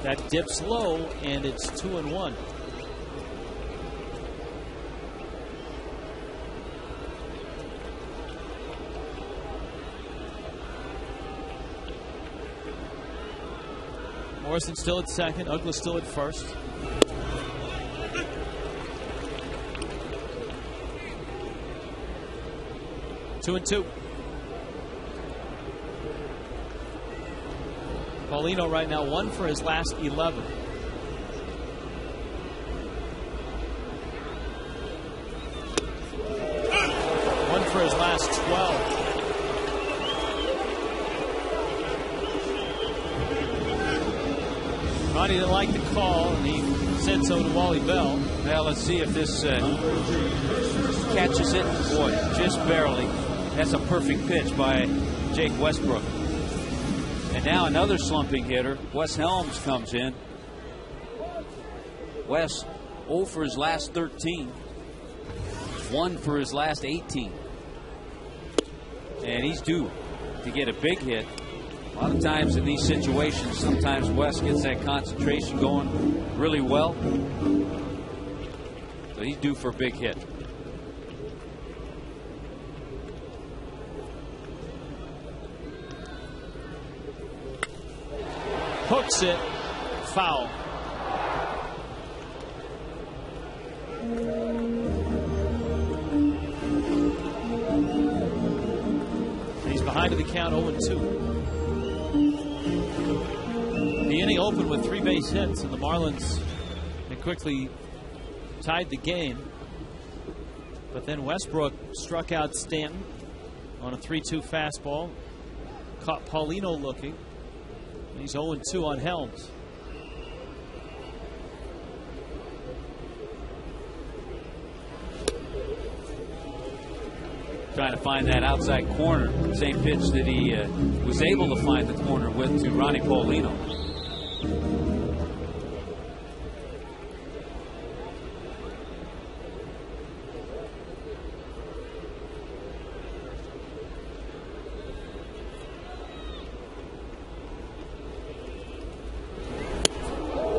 That dips low, and it's 2-1. Morrison still at second. Ugla still at first. Two and two. Paulino right now 1 for his last 11. One for his last 12. Ronnie didn't like the call, and he said so to Wally Bell. Well, let's see if this catches it. Boy, just barely. That's a perfect pitch by Jake Westbrook. And now another slumping hitter. Wes Helms comes in. Wes 0 for his last 13. 1 for his last 18. And he's due to get a big hit. A lot of times in these situations, sometimes West gets that concentration going really well. So he's due for a big hit. Hooks it. Foul. He's behind in the count 0-2. The inning opened with 3 base hits, and the Marlins had quickly tied the game. But then Westbrook struck out Stanton on a 3-2 fastball. Caught Paulino looking. He's 0-2 on Helms. Trying to find that outside corner. Same pitch that he was able to find the corner with to Ronnie Paulino.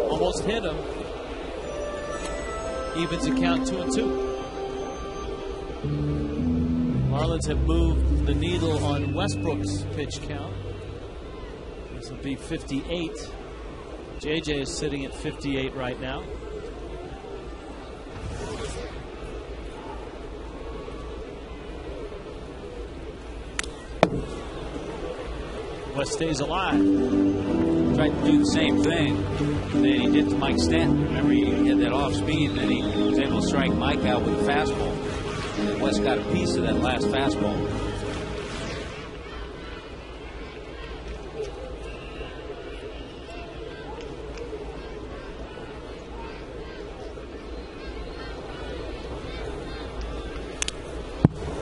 Almost hit him. Evens the count 2-2. Marlins have moved the needle on Westbrook's pitch count. This will be 58. JJ is sitting at 58 right now. West stays alive. Tried to do the same thing that he did to Mike Stanton. Remember, he had that off speed, and then he was able to strike Mike out with a fastball. And West got a piece of that last fastball.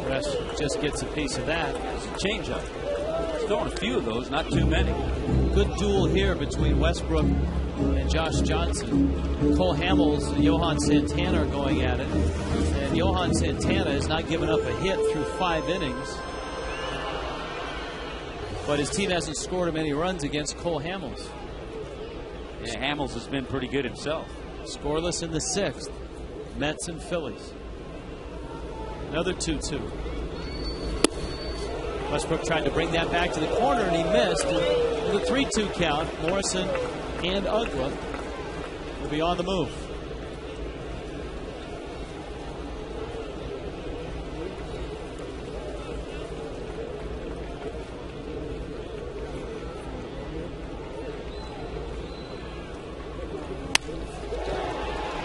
West just gets a piece of that. It's a changeup. He's throwing a few of those, not too many. Good duel here between Westbrook and Josh Johnson. Cole Hamels and Johan Santana are going at it. And Johan Santana has not given up a hit through 5 innings. But his team hasn't scored him any runs against Cole Hamels. Yeah, Hamels has been pretty good himself. Scoreless in the 6th. Mets and Phillies. Another 2-2. Westbrook tried to bring that back to the corner, and he missed. With a 3-2 count, Morrison and Ugra will be on the move.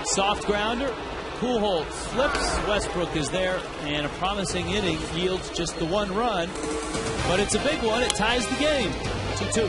Soft grounder. Pujols flips. Westbrook is there, and a promising inning yields just the 1 run. But it's a big one. It ties the game. 2-2.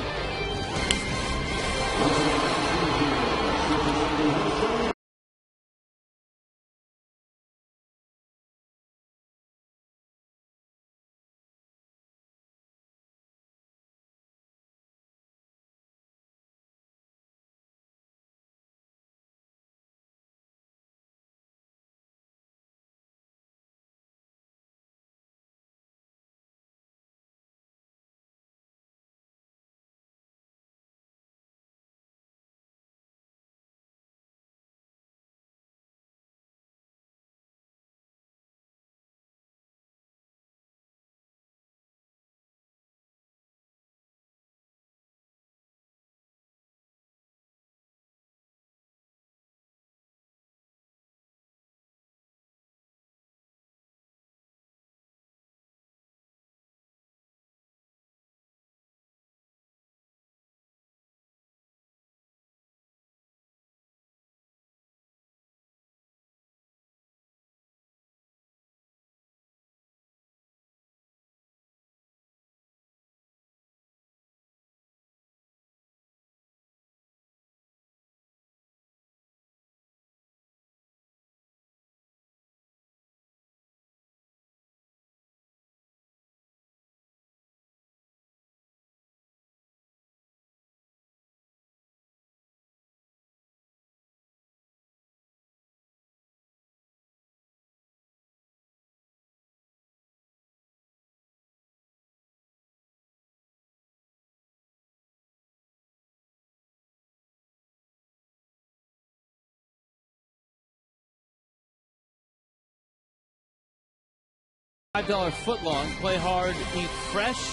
$5 footlong. Play hard, eat fresh.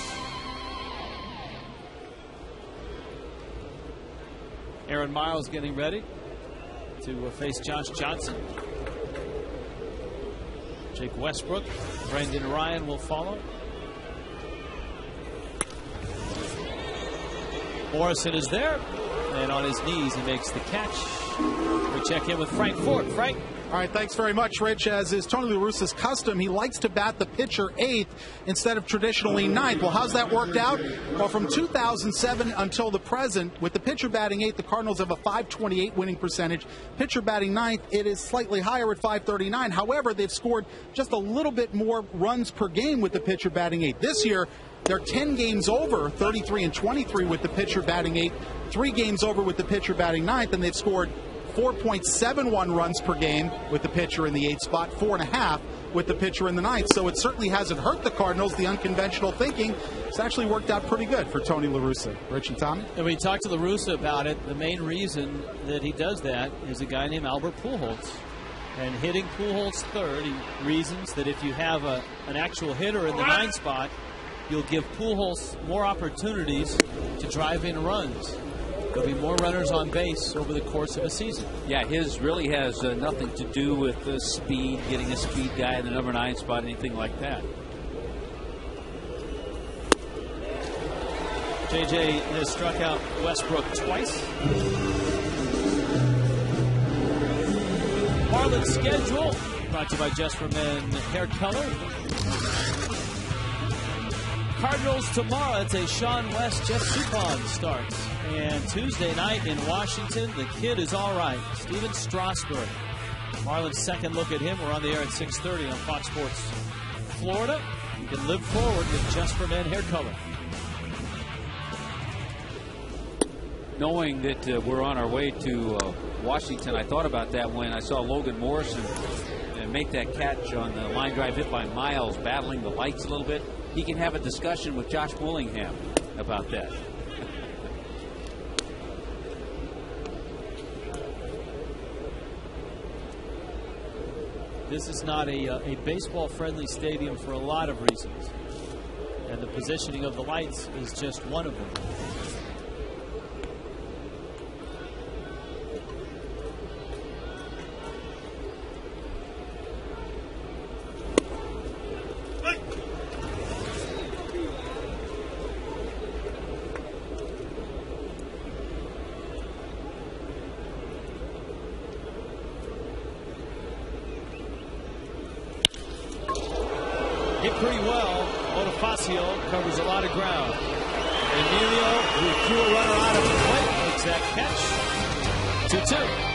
Aaron Miles getting ready to face Josh Johnson. Jake Westbrook, Brendan Ryan will follow. Morrison is there, and on his knees he makes the catch. We check in with Frank Ford. Frank. All right, thanks very much, Rich. As is Tony La Russa's custom, he likes to bat the pitcher 8th instead of traditionally 9th. Well, how's that worked out? Well, from 2007 until the present, with the pitcher batting 8th, the Cardinals have a .528 winning percentage. Pitcher batting 9th, it is slightly higher at .539. However, they've scored just a little bit more runs per game with the pitcher batting 8th. This year, they're 10 games over, 33 and 23 with the pitcher batting 8th, 3 games over with the pitcher batting 9th, and they've scored 4.71 runs per game with the pitcher in the 8th spot, 4.5 with the pitcher in the 9th. So it certainly hasn't hurt the Cardinals. The unconventional thinking, it's actually worked out pretty good for Tony La Russa. Rich and Tommy? And when you talk to La Russa about it, the main reason that he does that is a guy named Albert Pujols. And hitting Pujols third, he reasons that if you have an actual hitter in the 9th spot, you'll give Pujols more opportunities to drive in runs. There'll be more runners on base over the course of a season. Yeah, his really has nothing to do with speed, getting a speed guy in the number 9 spot, anything like that. JJ has struck out Westbrook twice. Marlins schedule brought to you by Just for Men Hair Color. Cardinals tomorrow. It's a Sean West, Jeff Suppan starts. And Tuesday night in Washington, the kid is all right. Steven Strasburg. Marlins' second look at him. We're on the air at 6:30 on Fox Sports Florida. You can live forward with Just for Men Hair Color. Knowing that we're on our way to Washington, I thought about that when I saw Logan Morrison make that catch on the line drive hit by Miles, battling the lights a little bit. He can have a discussion with Josh Willingham about that. This is not a baseball-friendly stadium for a lot of reasons. And the positioning of the lights is just one of them. Hit pretty well. Bonifacio covers a lot of ground. Emilio, who threw a runner out of the plate, makes that catch. 2-2.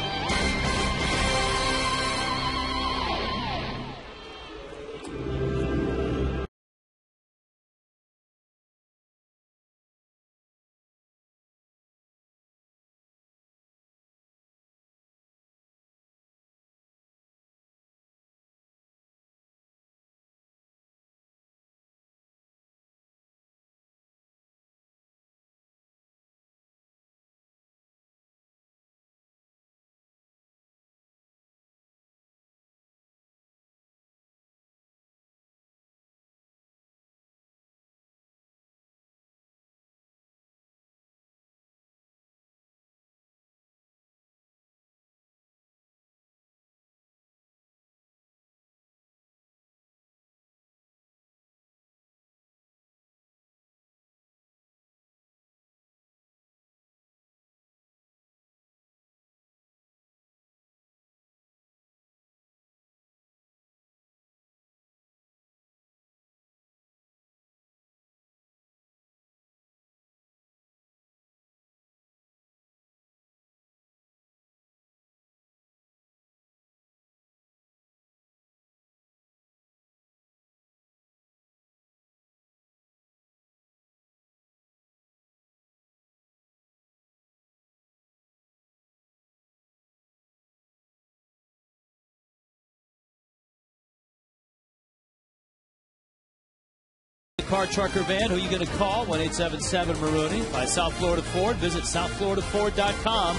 Car trucker van, who are you going to call? 1-877-MAROONY. By South Florida Ford. Visit southfloridaford.com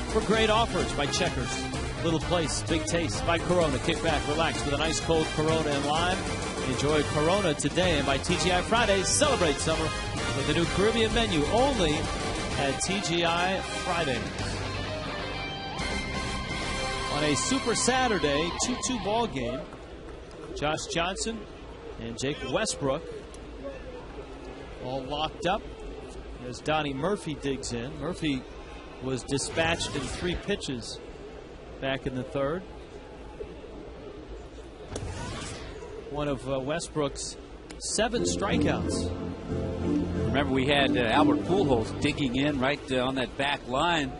for great offers by Checkers. little place, big taste by Corona. Kick back, relax with an ice cold Corona and lime. Enjoy Corona today, and by TGI Fridays, celebrate summer with the new Caribbean menu only at TGI Fridays. On a Super Saturday 2-2 ball game, Josh Johnson and Jake Westbrook all locked up as Donnie Murphy digs in. Murphy was dispatched in 3 pitches back in the third. One of Westbrook's 7 strikeouts. Remember, we had Albert Pujols digging in right on that back line.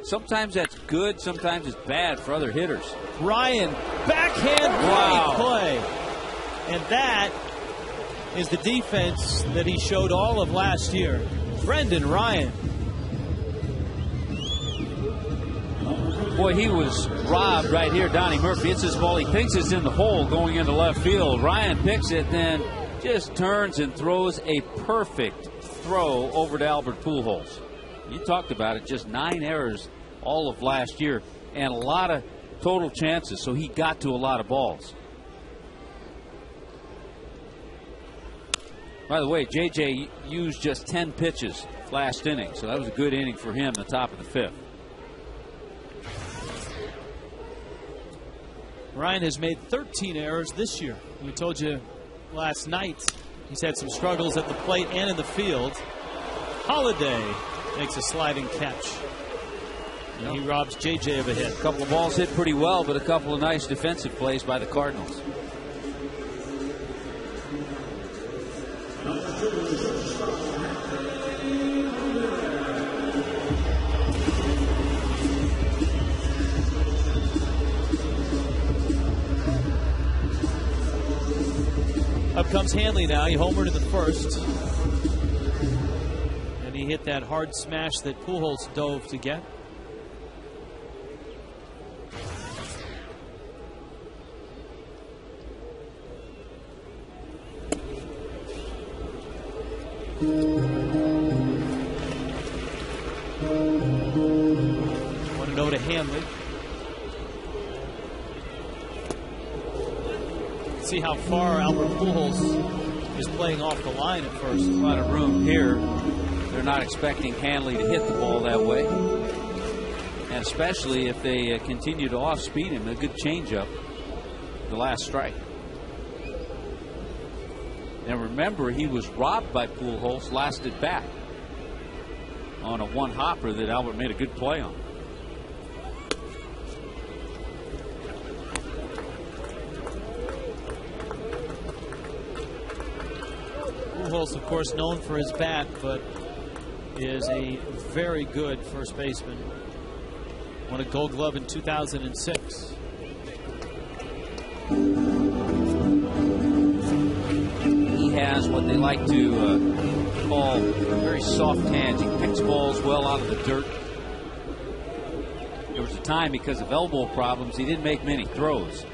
Sometimes that's good, sometimes it's bad for other hitters. Ryan, backhand play. And that is the defense that he showed all of last year. Brendan Ryan. Boy, he was robbed right here. Donnie Murphy hits his ball. He thinks it's in the hole going into left field. Ryan picks it, then just turns and throws a perfect throw over to Albert Pujols. You talked about it, just 9 errors all of last year and a lot of total chances, so he got to a lot of balls. By the way, JJ used just 10 pitches last inning, so that was a good inning for him, the top of the 5th. Ryan has made 13 errors this year. We told you last night he's had some struggles at the plate and in the field. Holiday makes a sliding catch. And he robs JJ of a hit. A couple of balls hit pretty well, but a couple of nice defensive plays by the Cardinals. Up comes Hanley now. He homered in the first. And he hit that hard smash that Pujols dove to get. One to go to Hanley. See how far Albert Pujols is playing off the line at first. A lot of room here. They're not expecting Hanley to hit the ball that way. And especially if they continue to off-speed him. A good changeup. The last strike. And remember, he was robbed by Pujols last at bat on a one-hopper that Albert made a good play on. Pujols, of course, known for his bat, but is a very good first baseman. Won a Gold Glove in 2006. He has what they like to call very soft hands. He picks balls well out of the dirt. There was a time, because of elbow problems, he didn't make many throws.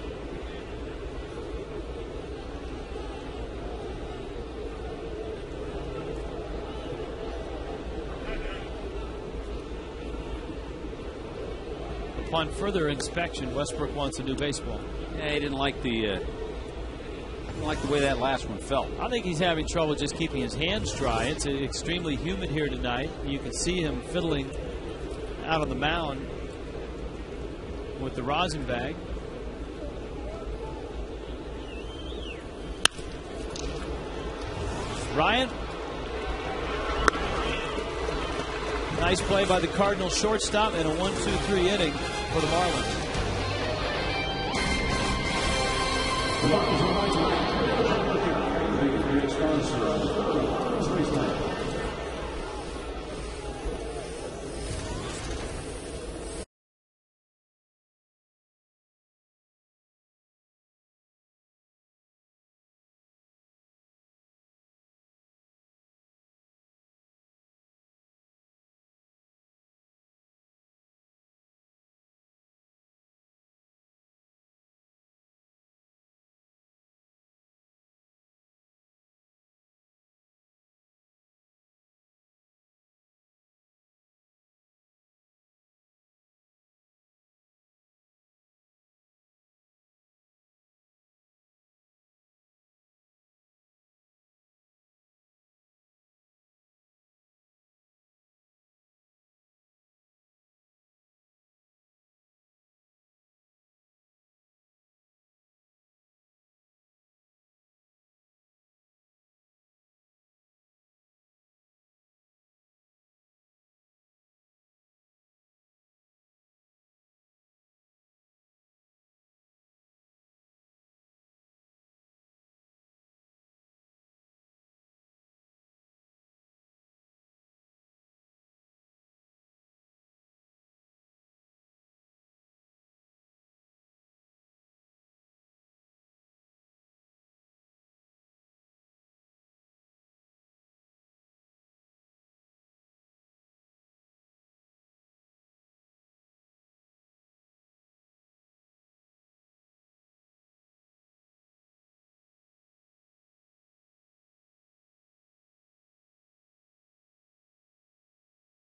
Upon further inspection, Westbrook wants a new baseball. Yeah, he didn't like the way that last one felt. I think he's having trouble just keeping his hands dry. It's extremely humid here tonight. You can see him fiddling out on the mound with the rosin bag. Ryan. Nice play by the Cardinals shortstop and a 1-2-3 inning for the Marlins.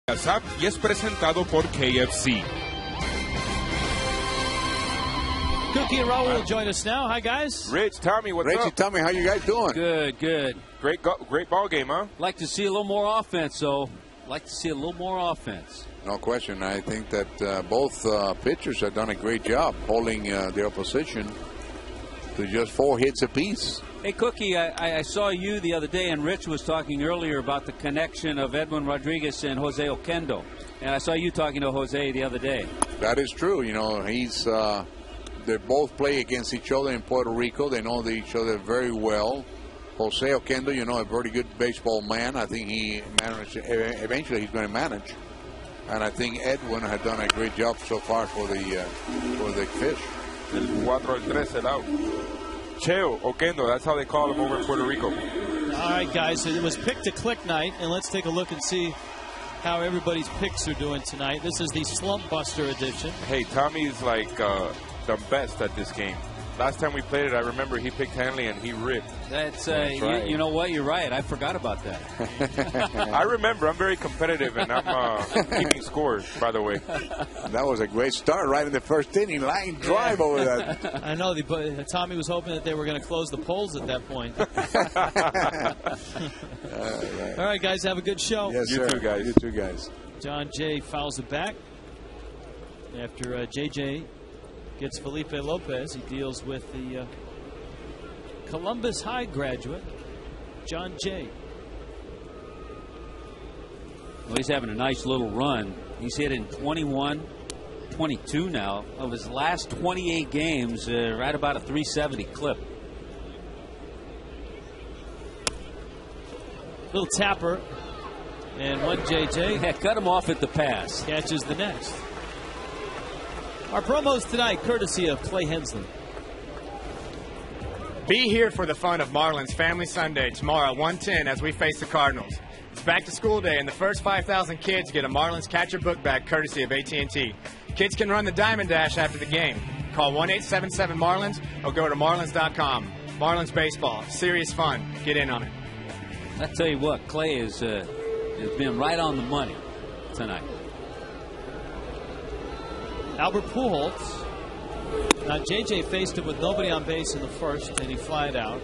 WhatsApp y es presentado por KFC. Cookie and Raul will join us now. Hi, guys. Rich, Tommy, what's Richie, up? Tommy, how you guys doing? Good, good. Great ball game, huh? Like to see a little more offense, though. Like to see a little more offense. No question. I think that both pitchers have done a great job holding their opposition to just 4 hits apiece. Hey, Cookie, I saw you the other day, and Rich was talking earlier about the connection of Edwin Rodriguez and Jose Oquendo. And I saw you talking to Jose the other day. That is true. You know, they both play against each other in Puerto Rico. They know each other very well. Jose Oquendo, you know, a very good baseball man. I think he managed. Eventually, he's going to manage. And I think Edwin had done a great job so far for the fish. El 4-3 out. Cheo, Oquendo, that's how they call him over in Puerto Rico. All right, guys, it was pick to click night, and let's take a look and see how everybody's picks are doing tonight. This is the Slump Buster edition. Hey, Tommy's like the best at this game. Last time we played it, I remember he picked Hanley and he ripped. That's right. You know what? You're right. I forgot about that. I remember. I'm very competitive, and I'm keeping scores, by the way. That was a great start right in the first inning. Line drive over that. I know, but Tommy was hoping that they were going to close the polls at that point. All right, guys, have a good show. Yes, You sir. too, guys. You too, guys. John Jay fouls it back after JJ gets Felipe Lopez. He deals with the Columbus High graduate, John Jay. Well, he's having a nice little run. He's hitting 21, 22 now. Of his last 28 games, right about a 370 clip. Little tapper. And one JJ. Yeah, cut him off at the pass. Catches the next. Our promos tonight, courtesy of Clay Hensley. Be here for the fun of Marlins Family Sunday tomorrow at 1:10 as we face the Cardinals. It's back to school day, and the first 5,000 kids get a Marlins catcher book bag courtesy of AT&T. Kids can run the Diamond Dash after the game. Call 1-877-MARLINS or go to marlins.com. Marlins baseball, serious fun. Get in on it. I tell you what, Clay has been right on the money tonight. Albert Pujols. Now, JJ faced him with nobody on base in the first, and he flied out.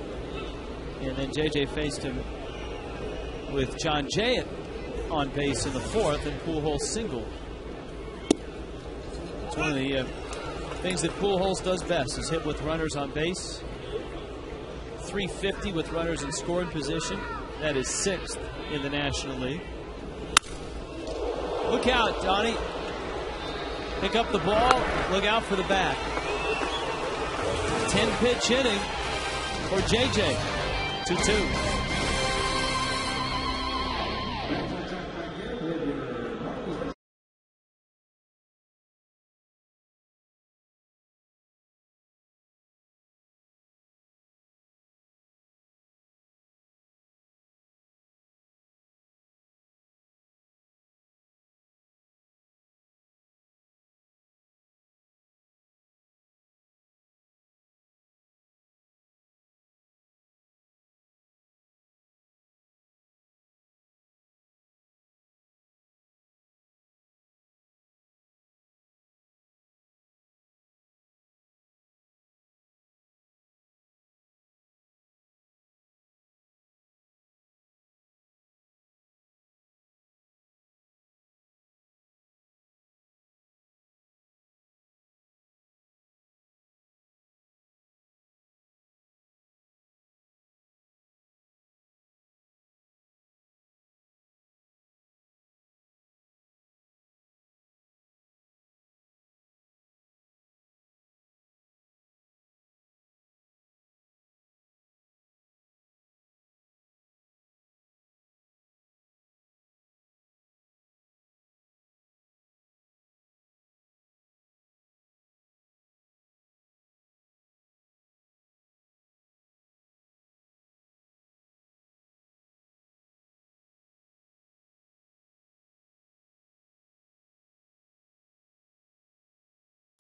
And then JJ faced him with John Jay on base in the fourth, and Pujols singled. It's one of the things that Pujols does best, is hit with runners on base. 350 with runners in scoring position. That is 6th in the National League. Look out, Donnie. Pick up the ball. Look out for the bat. 10-pitch hitting for JJ. 2-2.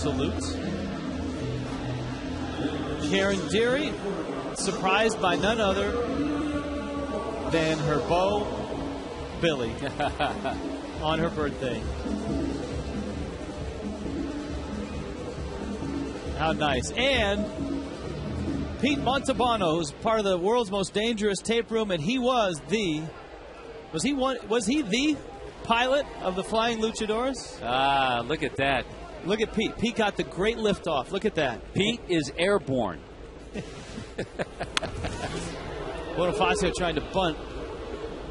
Salutes. Karen Deary, surprised by none other than her beau, Billy. on her birthday. How nice. And Pete Montalbano, who's part of the world's most dangerous tape room, and he was the pilot of the Flying Luchadors? Ah, look at that. Look at Pete. Pete got the great liftoff. Look at that. Pete is airborne. Bonifacio trying to bunt.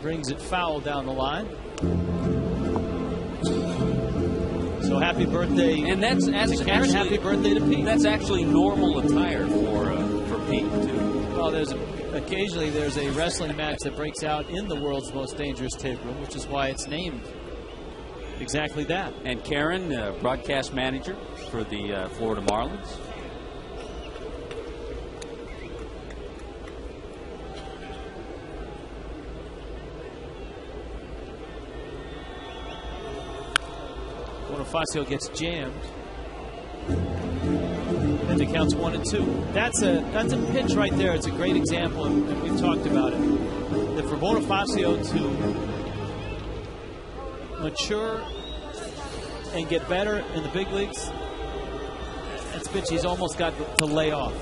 Brings it foul down the line. So happy birthday. And that's actually, happy birthday to Pete. That's actually normal attire for Pete, too. Well, occasionally there's a wrestling match that breaks out in the world's most dangerous tape room, which is why it's named exactly that. And Karen, broadcast manager for the Florida Marlins. Bonifacio gets jammed. And the count's 1-2. That's a pitch right there. It's a great example, and we've talked about it. That for Bonifacio to mature and get better in the big leagues, that's a pitch he's almost got to lay off.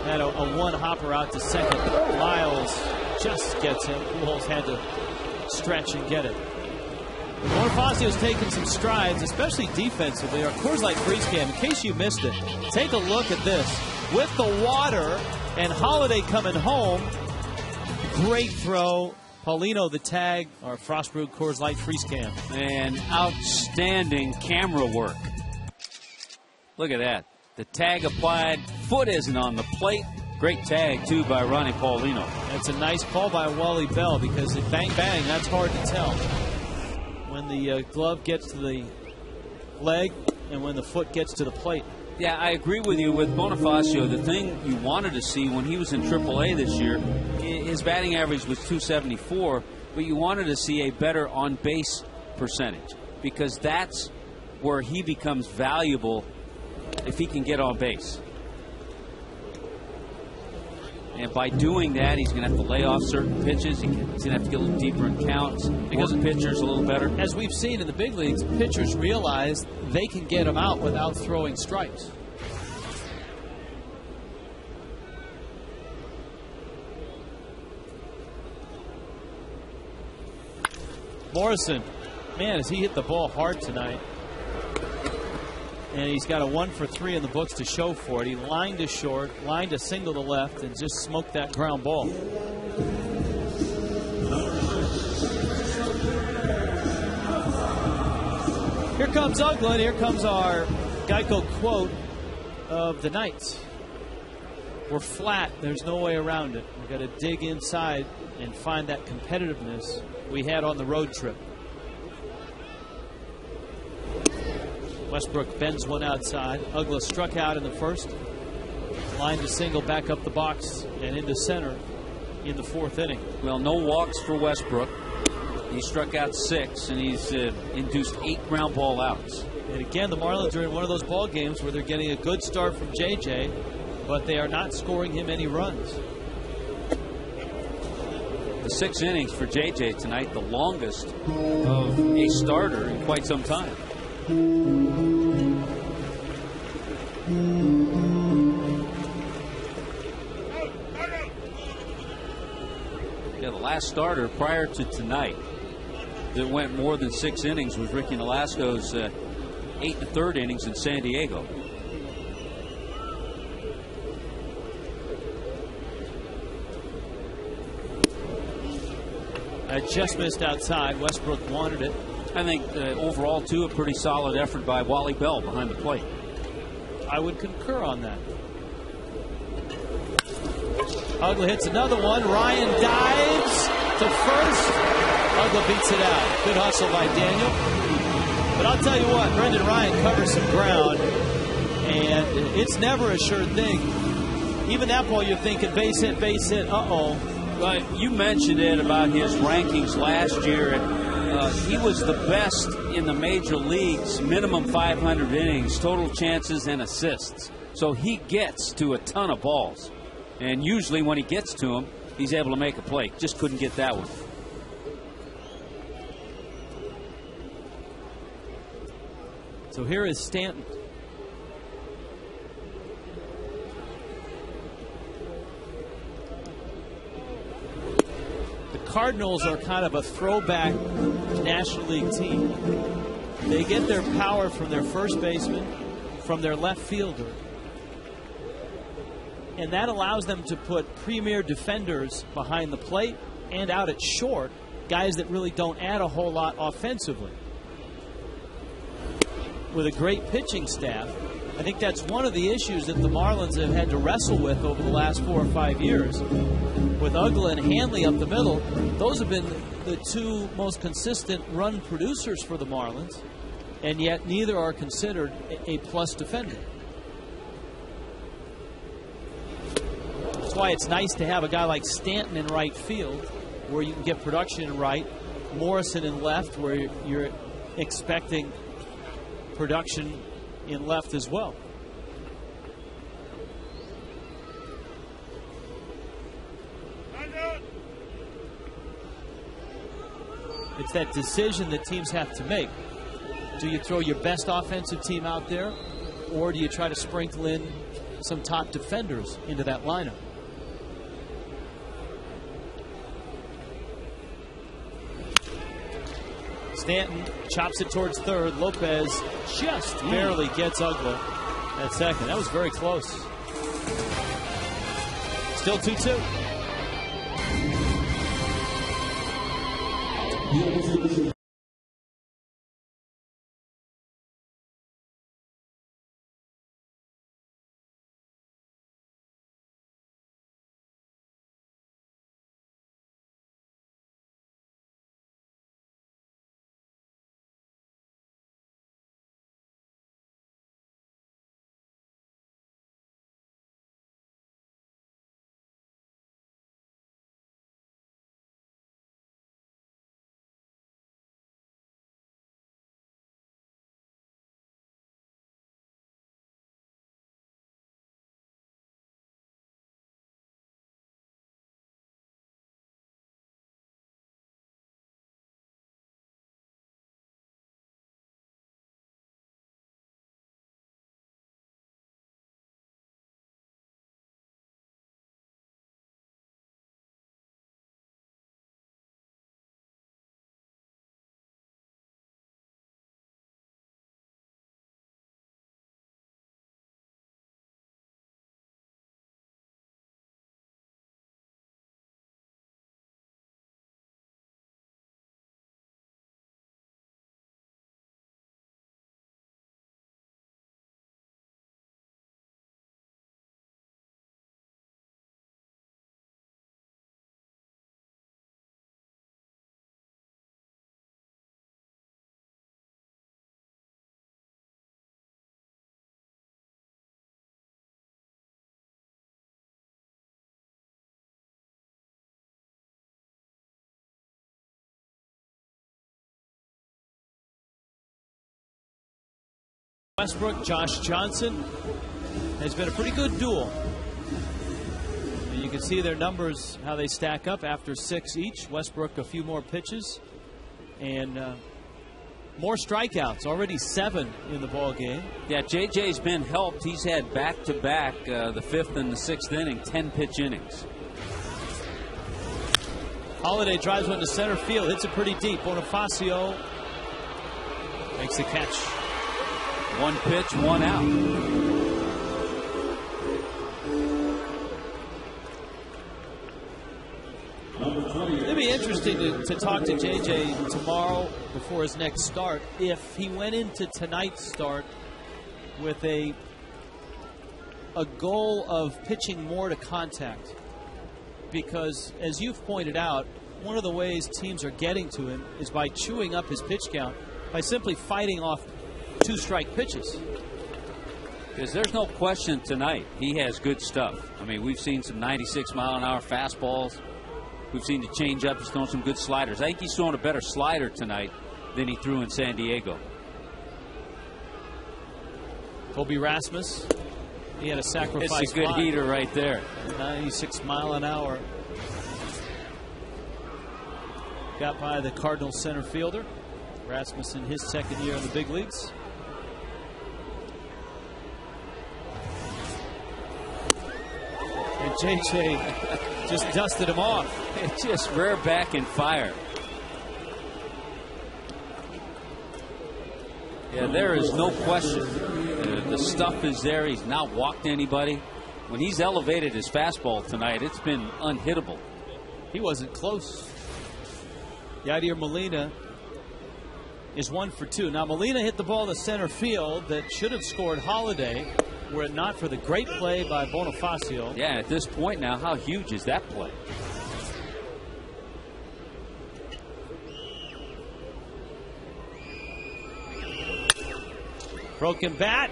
Had a one hopper out to second. Lyles just gets him. Pujols had to stretch and get it. Bonifacio's taken some strides, especially defensively. Our Coors Light Freeze Cam, in case you missed it, take a look at this. With the water and Holiday coming home, great throw. Paulino the tag, our Frost Brewed Coors Light Freeze Cam. And outstanding camera work. Look at that. The tag applied, foot isn't on the plate. Great tag, too, by Ronnie Paulino. That's a nice call by Wally Bell, because it bang, bang, that's hard to tell. When the glove gets to the leg and when the foot gets to the plate. Yeah, I agree with you with Bonifacio. The thing you wanted to see when he was in AAA this year, his batting average was .274, but you wanted to see a better on-base percentage, because that's where he becomes valuable if he can get on base. And by doing that, he's going to have to lay off certain pitches. He's going to have to get a little deeper in counts, because the pitcher's a little better. As we've seen in the big leagues, pitchers realize they can get him out without throwing strikes. Morrison, man, has he hit the ball hard tonight. And he's got a 1 for 3 in the books to show for it. He lined to short, lined a single to left, and just smoked that ground ball. Here comes Uglin. Here comes our Geico quote of the night. We're flat. There's no way around it. We've got to dig inside and find that competitiveness we had on the road trip. Westbrook bends one outside. Uggla struck out in the first. Lined a single back up the box and into center in the fourth inning. Well, no walks for Westbrook. He struck out 6, and he's induced 8 ground ball outs. And again, the Marlins are in one of those ball games where they're getting a good start from J.J., but they are not scoring him any runs. The 6 innings for J.J. tonight, the longest of a starter in quite some time. Yeah, the last starter prior to tonight that went more than 6 innings was Ricky Nolasco's 8 1/3 innings in San Diego. I just missed outside. Westbrook wanted it. I think overall, too, a pretty solid effort by Wally Bell behind the plate. I would concur on that. Uggla hits another one. Ryan dives to first. Uggla beats it out. Good hustle by Daniel. But I'll tell you what, Brendan Ryan covers some ground, and it's never a sure thing. Even that ball, you're thinking base hit, uh-oh. Well, you mentioned it about his rankings last year, and he was the best in the major leagues, minimum 500 innings, total chances, and assists. So he gets to a ton of balls. And usually when he gets to them, he's able to make a play. Just couldn't get that one. So here is Stanton. The Cardinals are kind of a throwback National League team. They get their power from their first baseman, from their left fielder. And that allows them to put premier defenders behind the plate and out at short, guys that really don't add a whole lot offensively. With a great pitching staff, I think that's one of the issues that the Marlins have had to wrestle with over the last 4 or 5 years. With Uggla and Hanley up the middle, those have been the two most consistent run producers for the Marlins, and yet neither are considered a plus defender. That's why it's nice to have a guy like Stanton in right field, where you can get production in right, Morrison in left, where you're expecting production in left as well. It's that decision that teams have to make. Do you throw your best offensive team out there, or do you try to sprinkle in some top defenders into that lineup? Stanton chops it towards third. Lopez just barely gets Uggla at second. That was very close. Still 2-2. Westbrook, Josh Johnson has been a pretty good duel. And you can see their numbers, how they stack up after 6 each. Westbrook a few more pitches and more strikeouts, already 7 in the ball game. Yeah, JJ's been helped. He's had back-to-back, the 5th and the 6th inning, 10-pitch innings. Holiday drives one to center field, hits it pretty deep. Bonifacio makes the catch. 1 pitch, 1 out. It'd be interesting to talk to JJ tomorrow before his next start if he went into tonight's start with a goal of pitching more to contact. Because, as you've pointed out, one of the ways teams are getting to him is by chewing up his pitch count, by simply fighting off 2-strike pitches. Because there's no question tonight he has good stuff. I mean, we've seen some 96-mile-an-hour fastballs. We've seen the changeup. He's thrown some good sliders. I think he's throwing a better slider tonight than he threw in San Diego. Colby Rasmus, he had a sacrifice. It's a good heater right there. 96-mile-an-hour. Got by the Cardinals center fielder. Rasmussen, his second year in the big leagues. and JJ just dusted him off. It's just rear back and fire. Yeah, there is no question. The stuff is there. He's not walked anybody. When he's elevated his fastball tonight, it's been unhittable. He wasn't close. Yadier Molina is 1 for 2. Now, Molina hit the ball to center field that should have scored Holiday, were it not for the great play by Bonifacio. Yeah, at this point now, how huge is that play? Broken bat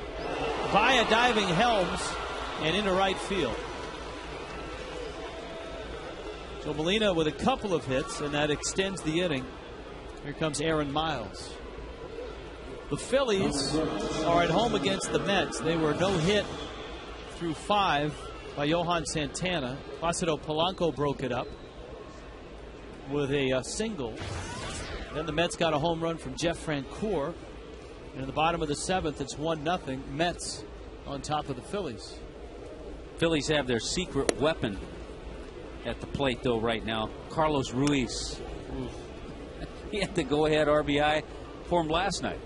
by a diving Helms and into right field. So Molina with a couple of hits, and that extends the inning. Here comes Aaron Miles. The Phillies are at home against the Mets. They were no hit through 5 by Johan Santana. Placido Polanco broke it up with a single. Then the Mets got a home run from Jeff Francoeur. And in the bottom of the 7th, it's 1-0. Mets on top of the Phillies. Phillies have their secret weapon at the plate, though, right now. Carlos Ruiz. He had the go-ahead RBI for him last night.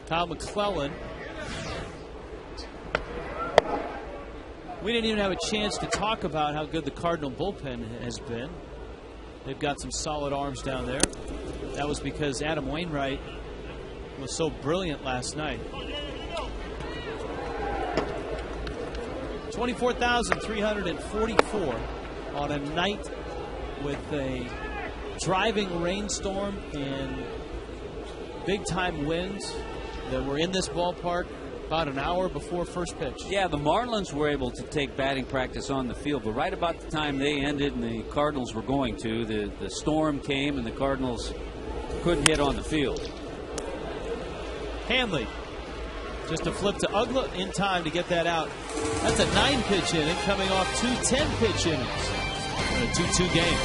Kyle McClellan. We didn't even have a chance to talk about how good the Cardinal bullpen has been. They've got some solid arms down there. That was because Adam Wainwright was so brilliant last night. 24,344 on a night with a driving rainstorm and big-time winds that were in this ballpark about an hour before first pitch. Yeah, the Marlins were able to take batting practice on the field, but right about the time they ended and the Cardinals were going to, the storm came and the Cardinals couldn't hit on the field. Hanley just a flip to Ugla in time to get that out. That's a 9-pitch inning coming off 2 10-pitch innings in a 2-2 game.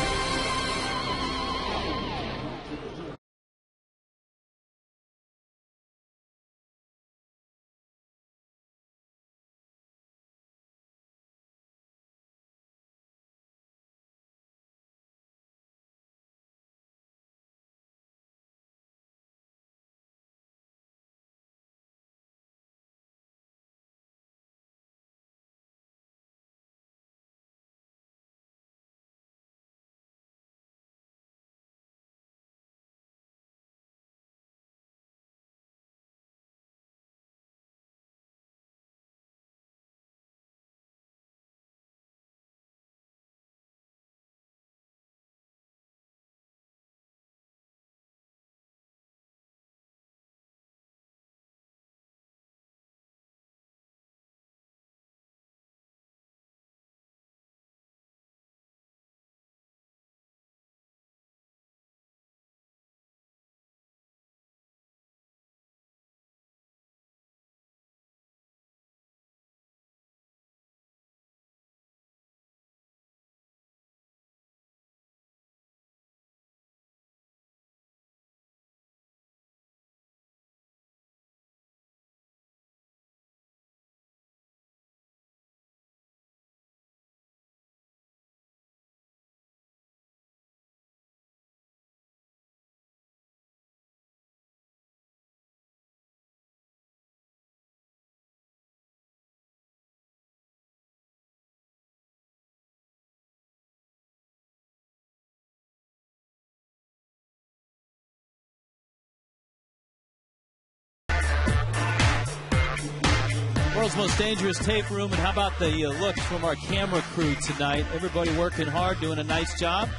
World's most dangerous tape room, and how about the looks from our camera crew tonight? Everybody working hard, doing a nice job.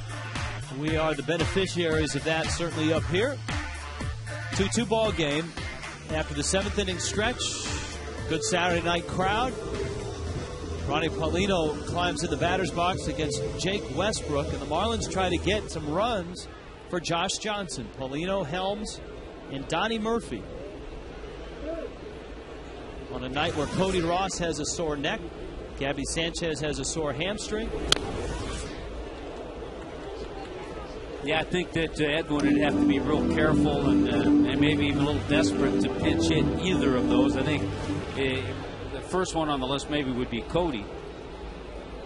We are the beneficiaries of that, certainly up here. 2-2 ball game after the 7th inning stretch. Good Saturday night crowd. Ronnie Paulino climbs in the batter's box against Jake Westbrook, and the Marlins try to get some runs for Josh Johnson. Paulino, Helms, and Donnie Murphy. On a night where Cody Ross has a sore neck, Gabby Sanchez has a sore hamstring. Yeah, I think that Edwin would have to be real careful and maybe even a little desperate to pinch hit either of those. I think the first one on the list maybe would be Cody.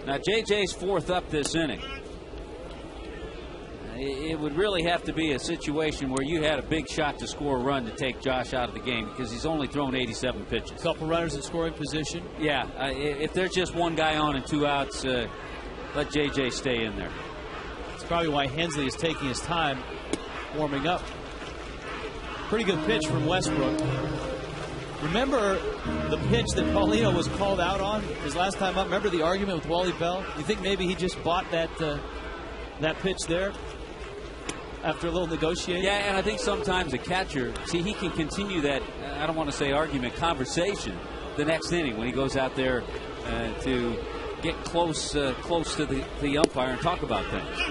Now, JJ's fourth up this inning. It would really have to be a situation where you had a big shot to score a run to take Josh out of the game, because he's only thrown 87 pitches. A couple runners in scoring position. Yeah, if there's just one guy on and 2 outs, let JJ stay in there. That's probably why Hensley is taking his time warming up. Pretty good pitch from Westbrook. Remember the pitch that Paulino was called out on his last time up? Remember the argument with Wally Bell? You think maybe he just bought that pitch there after a little negotiating? Yeah, and I think sometimes a catcher, see, he can continue that, I don't want to say argument, conversation the next inning when he goes out there to get close to the umpire and talk about things.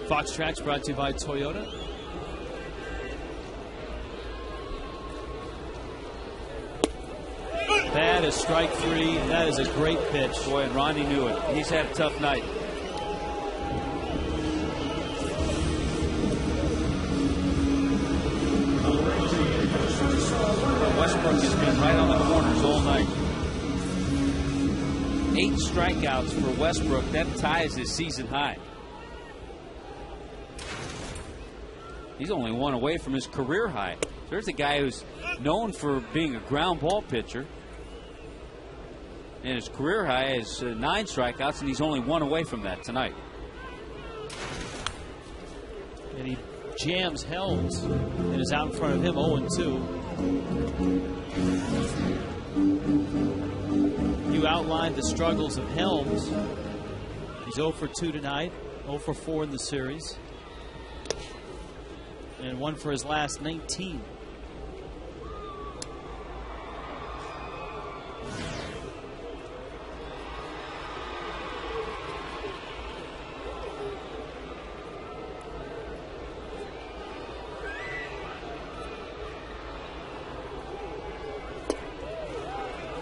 Fox Tracks brought to you by Toyota. That is strike 3. That is a great pitch. Boy, and Ronnie knew it. He's had a tough night. Westbrook has been right on the corners all night. 8 strikeouts for Westbrook. That ties his season high. He's only 1 away from his career high. There's a guy who's known for being a ground ball pitcher, and his career high is 9 strikeouts, and he's only 1 away from that tonight. And he jams Helms and is out in front of him 0-2. You outlined the struggles of Helms. He's 0 for 2 tonight, 0 for 4 in the series, and 1 for his last 19.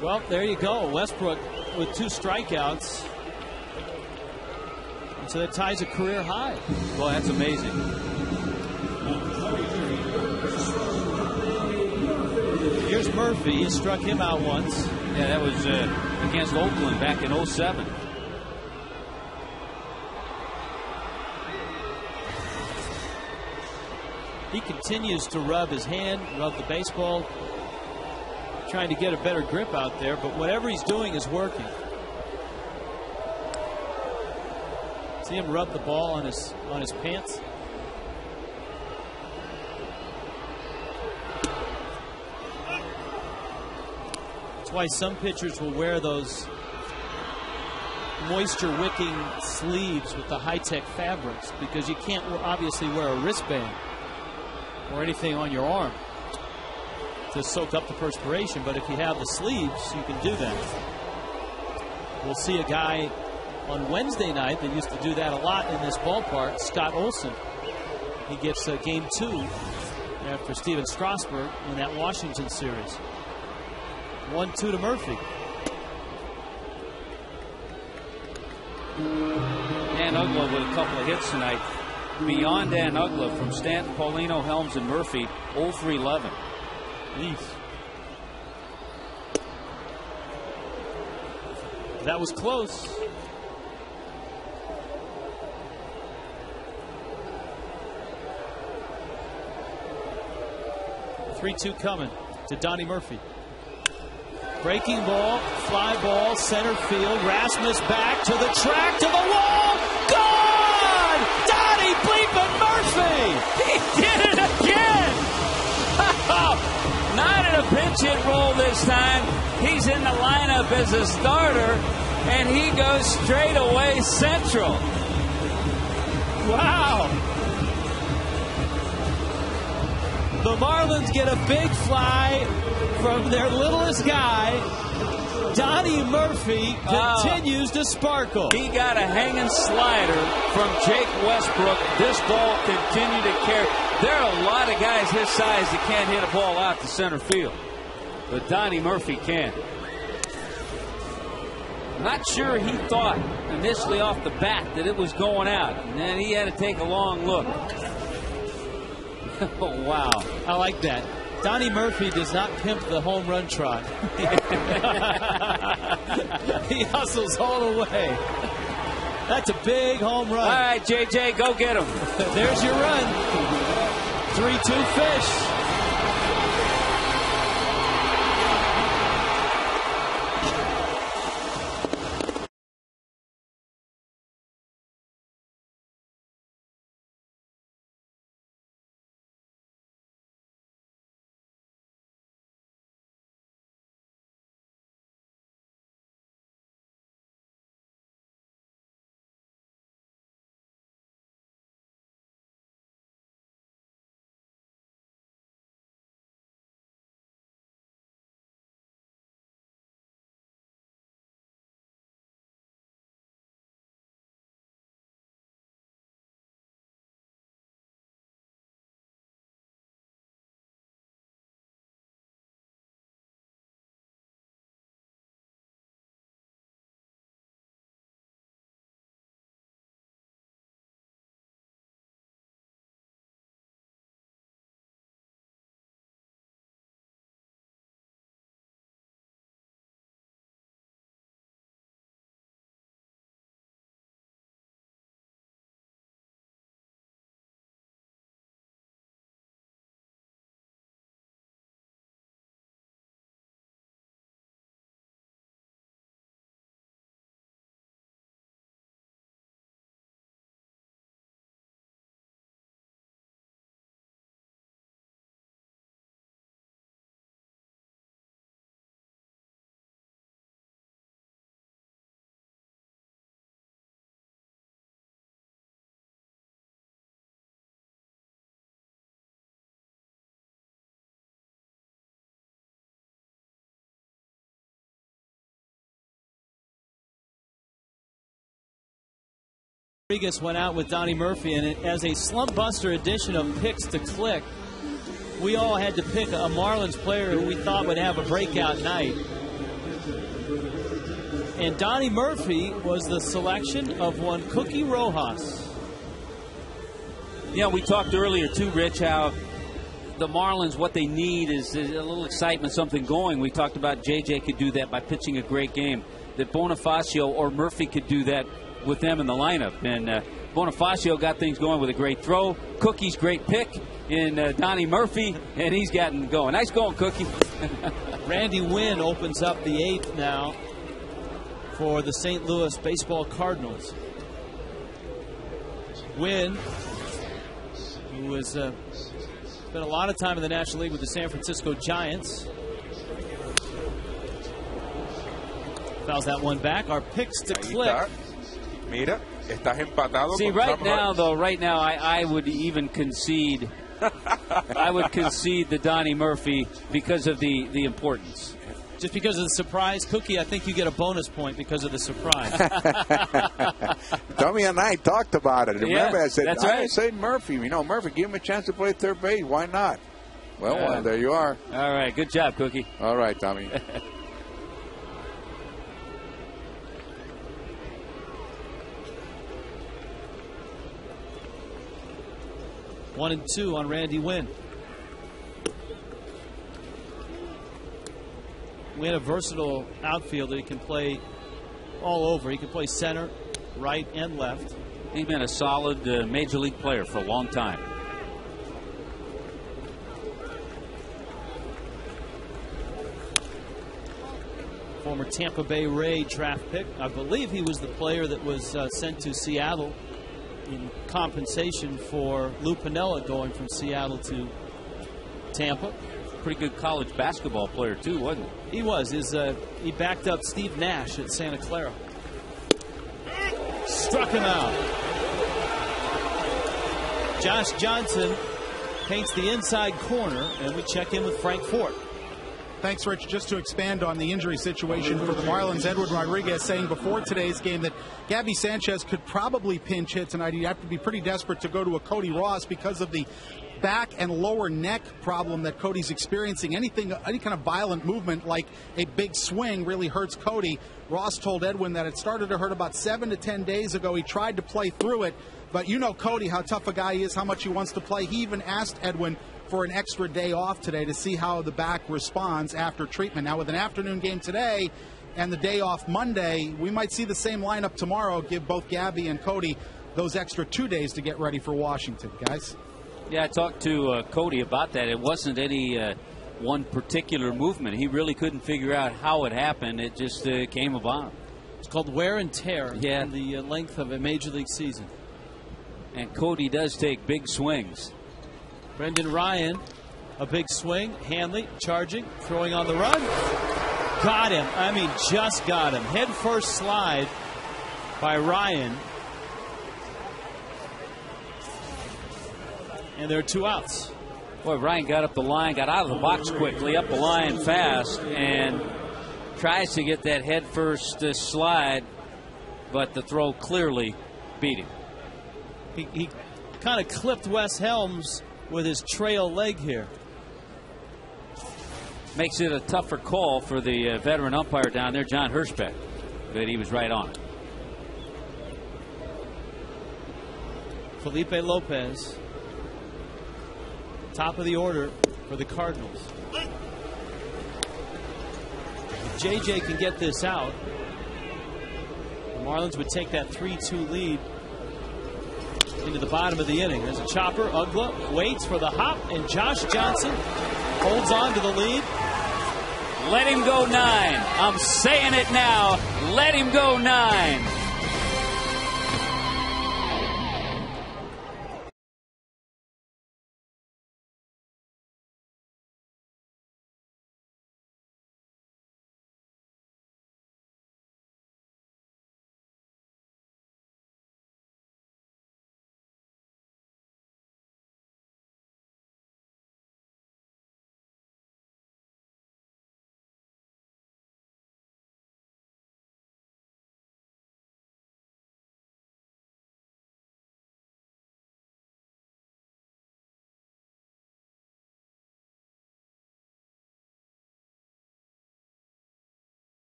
Well, there you go. Westbrook with 2 strikeouts. And so that ties a career high. Well, that's amazing. Here's Murphy. He struck him out once. Yeah, that was against Oakland back in 07. He continues to rub his hand, rub the baseball, trying to get a better grip out there, but whatever he's doing is working. See him rub the ball on his pants. That's why some pitchers will wear those moisture wicking sleeves with the high-tech fabrics, because you can't obviously wear a wristband or anything on your arm to soak up the perspiration, but if you have the sleeves, you can do that. We'll see a guy on Wednesday night that used to do that a lot in this ballpark, Scott Olson. He gets game 2 after Steven Strasburg in that Washington series. 1-2 to Murphy. Dan Uggla with a couple of hits tonight. Beyond Dan Uggla from Stanton, Paulino, Helms, and Murphy, 0 for 11. That was close. The 3-2 coming to Donnie Murphy. Breaking ball, fly ball, center field. Rasmus back to the track, to the wall. Gone! Donnie bleeping Murphy! He did it again! Not in a pinch hit role this time. He's in the lineup as a starter, and he goes straight away central. Wow! The Marlins get a big fly from their littlest guy. Donnie Murphy continues to sparkle. He got a hanging slider from Jake Westbrook. This ball continued to carry. There are a lot of guys his size that can't hit a ball out to center field, but Donnie Murphy can. Not sure he thought initially off the bat that it was going out. And then he had to take a long look. Oh, wow. I like that. Donnie Murphy does not pimp the home run trot. He hustles all the way. That's a big home run. All right, JJ, go get him. There's your run. 3-2 fish. Rodriguez went out with Donnie Murphy, and as a slump buster edition of Picks to Click, we all had to pick a Marlins player who we thought would have a breakout night. And Donnie Murphy was the selection of one Cookie Rojas. Yeah, we talked earlier too, Rich, how the Marlins, what they need is a little excitement, something going. We talked about JJ could do that by pitching a great game, that Bonifacio or Murphy could do that with them in the lineup. And Bonifacio got things going with a great throw. Cookie's great pick in Donnie Murphy, and he's gotten going. Nice going, Cookie. Randy Wynn opens up the 8th now for the St. Louis Baseball Cardinals. Wynn, who has spent a lot of time in the National League with the San Francisco Giants. Fouls that one back. Our Picks to Click. Mira, estás empatado. See, right now, I would even concede. I would concede the Donnie Murphy because of the importance. Just because of the surprise, Cookie, I think you get a bonus point because of the surprise. Tommy and I talked about it. Remember, Yeah, I said, that's right. I say Murphy. You know, Murphy, give him a chance to play third base. Why not? Well, there you are. All right, good job, Cookie. All right, Tommy. 1-2 on Randy Wynn. Wynn, a versatile outfielder. He can play all over. He can play center, right, and left. He's been a solid major league player for a long time. Former Tampa Bay Ray draft pick. I believe he was the player that was sent to Seattle in compensation for Lou Piniella going from Seattle to Tampa. Pretty good college basketball player, too, wasn't he? He was. He backed up Steve Nash at Santa Clara. Struck him out. Josh Johnson paints the inside corner, and we check in with Frank Fort. Thanks, Rich. Just to expand on the injury situation for the Marlins, Edwin Rodriguez saying before today's game that Gabby Sanchez could probably pinch hit tonight. He'd have to be pretty desperate to go to a Cody Ross because of the back and lower neck problem that Cody's experiencing. Any kind of violent movement like a big swing really hurts Cody. Ross told Edwin that it started to hurt about 7 to 10 days ago. He tried to play through it, but you know Cody, how tough a guy he is, how much he wants to play. He even asked Edwin for an extra day off today to see how the back responds after treatment. Now, with an afternoon game today and the day off Monday, we might see the same lineup tomorrow, give both Gabby and Cody those extra 2 days to get ready for Washington, guys. Yeah, I talked to Cody about that. It wasn't any one particular movement. He really couldn't figure out how it happened. It just came upon him. It's called wear and tear yeah. in the length of a Major League season. And Cody does take big swings. Brendan Ryan, a big swing. Hanley charging, throwing on the run. Got him. I mean, just got him. Head first slide by Ryan. And there are 2 outs. Boy, Ryan got up the line, got out of the box quickly, up the line fast, and tries to get that head first slide, but the throw clearly beat him. He kind of clipped Wes Helms with his trail leg here. Makes it a tougher call for the veteran umpire down there, John Hirschbeck, but he was right on it. Felipe Lopez, top of the order for the Cardinals. If JJ can get this out, the Marlins would take that 3-2 lead into the bottom of the inning. There's a chopper. Ugla waits for the hop, and Josh Johnson holds on to the lead. Let him go 9. I'm saying it now. Let him go 9.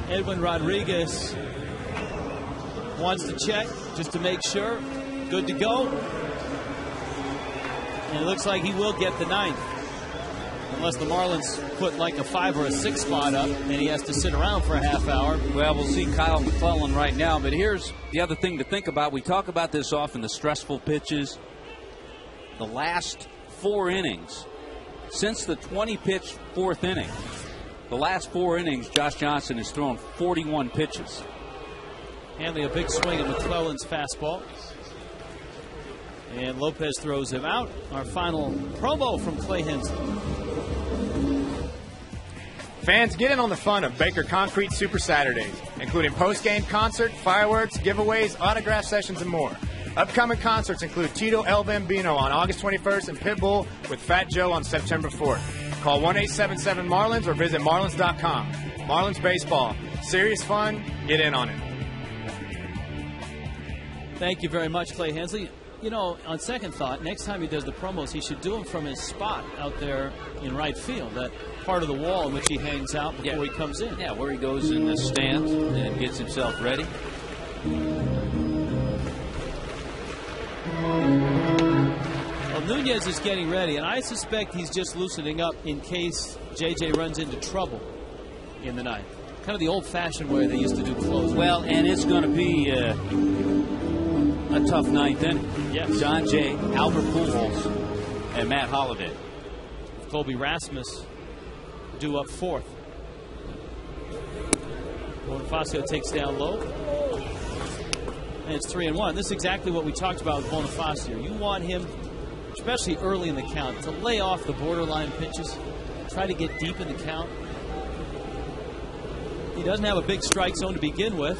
Edwin Rodriguez wants to check just to make sure. Good to go. And it looks like he will get the 9th. Unless the Marlins put like a 5 or a 6 spot up and he has to sit around for a half hour. Well, we'll see Kyle McClellan right now. But here's the other thing to think about. We talk about this often, the stressful pitches. The last 4 innings, since the 20-pitch 4th inning, the last 4 innings, Josh Johnson has thrown 41 pitches. Hanley a big swing at McClellan's fastball. And Lopez throws him out. Our final promo from Clay Hensley. Fans, get in on the fun of Baker Concrete Super Saturdays, including post-game concert, fireworks, giveaways, autograph sessions, and more. Upcoming concerts include Tito El Bambino on August 21st and Pitbull with Fat Joe on September 4th. Call 1-877-MARLINS or visit marlins.com. Marlins Baseball. Serious fun. Get in on it. Thank you very much, Clay Hensley. You know, on second thought, next time he does the promos, he should do them from his spot out there in right field, that part of the wall in which he hangs out before he comes in. Yeah, where he goes in the stands and gets himself ready. Well, Nunez is getting ready, and I suspect he's just loosening up in case JJ runs into trouble in the ninth. Kind of the old-fashioned way they used to do close. Well, and it's going to be a tough ninth inning. Yes. John Jay, Albert Pujols, and Matt Holliday. Colby Rasmus due up fourth. Bonifacio takes down low. And it's 3-1. This is exactly what we talked about with Bonifacio. You want him, especially early in the count, to lay off the borderline pitches, try to get deep in the count. He doesn't have a big strike zone to begin with.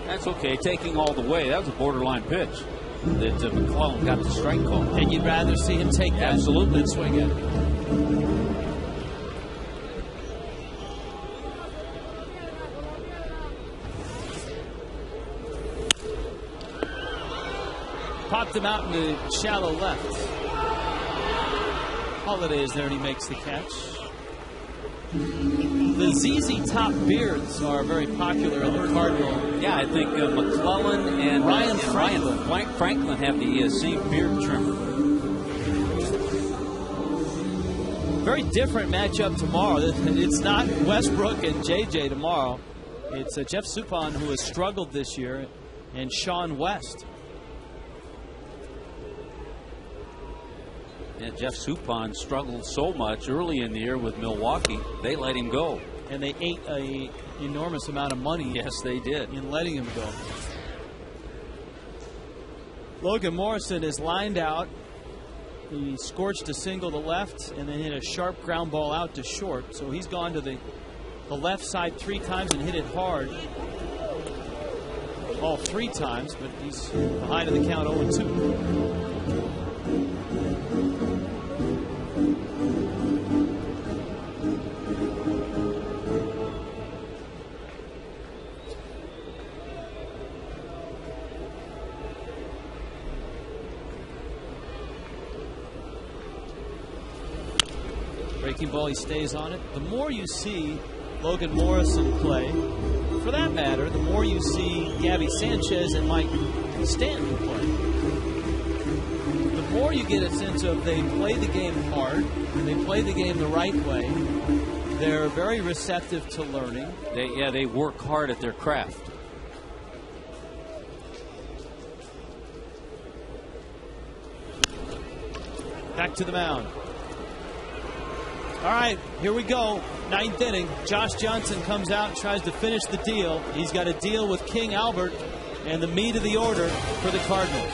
That's okay. Taking all the way. That was a borderline pitch that McClellan got the strike call. And you'd rather see him take that Absolutely. than swing at it. Popped him out in the shallow left. Holiday is there and he makes the catch. The ZZ Top beards are very popular in the Cardinal. Yeah, I think McClellan and Ryan Franklin have the same beard trimmer. Very different matchup tomorrow. It's not Westbrook and JJ tomorrow. It's Jeff Suppan, who has struggled this year, and Sean West. Yeah, Jeff Suppan struggled so much early in the year with Milwaukee, they let him go. And they ate an enormous amount of money. Yes, they did. In letting him go. Logan Morrison is lined out. He scorched a single to left and then hit a sharp ground ball out to short. So he's gone to the left side 3 times and hit it hard. All 3 times, but he's behind in the count 0-2. Breaking ball, he stays on it. The more you see Logan Morrison play, for that matter, the more you see Gabby Sanchez and Mike Stanton play, the more you get a sense of they play the game hard, and they play the game the right way. They're very receptive to learning. They work hard at their craft. Back to the mound. All right, here we go. 9th inning. Josh Johnson comes out and tries to finish the deal. He's got a deal with King Albert and the meat of the order for the Cardinals.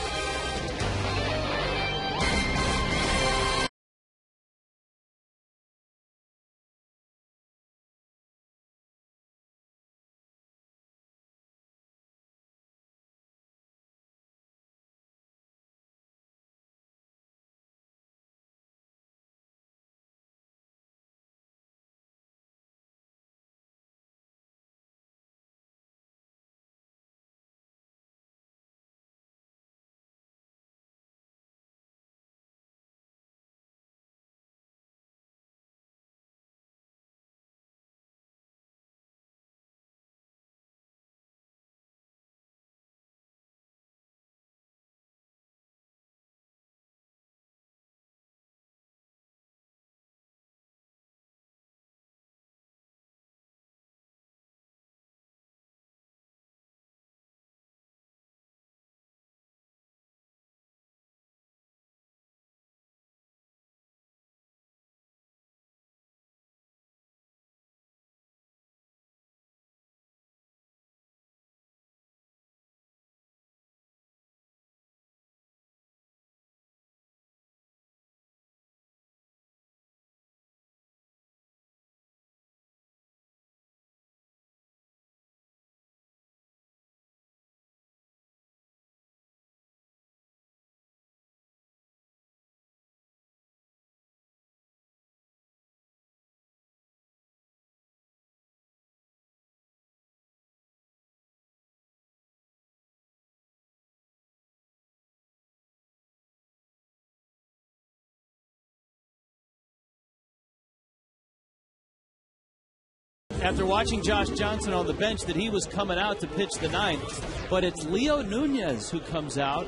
after watching Josh Johnson on the bench that he was coming out to pitch the ninth. But it's Leo Nunez who comes out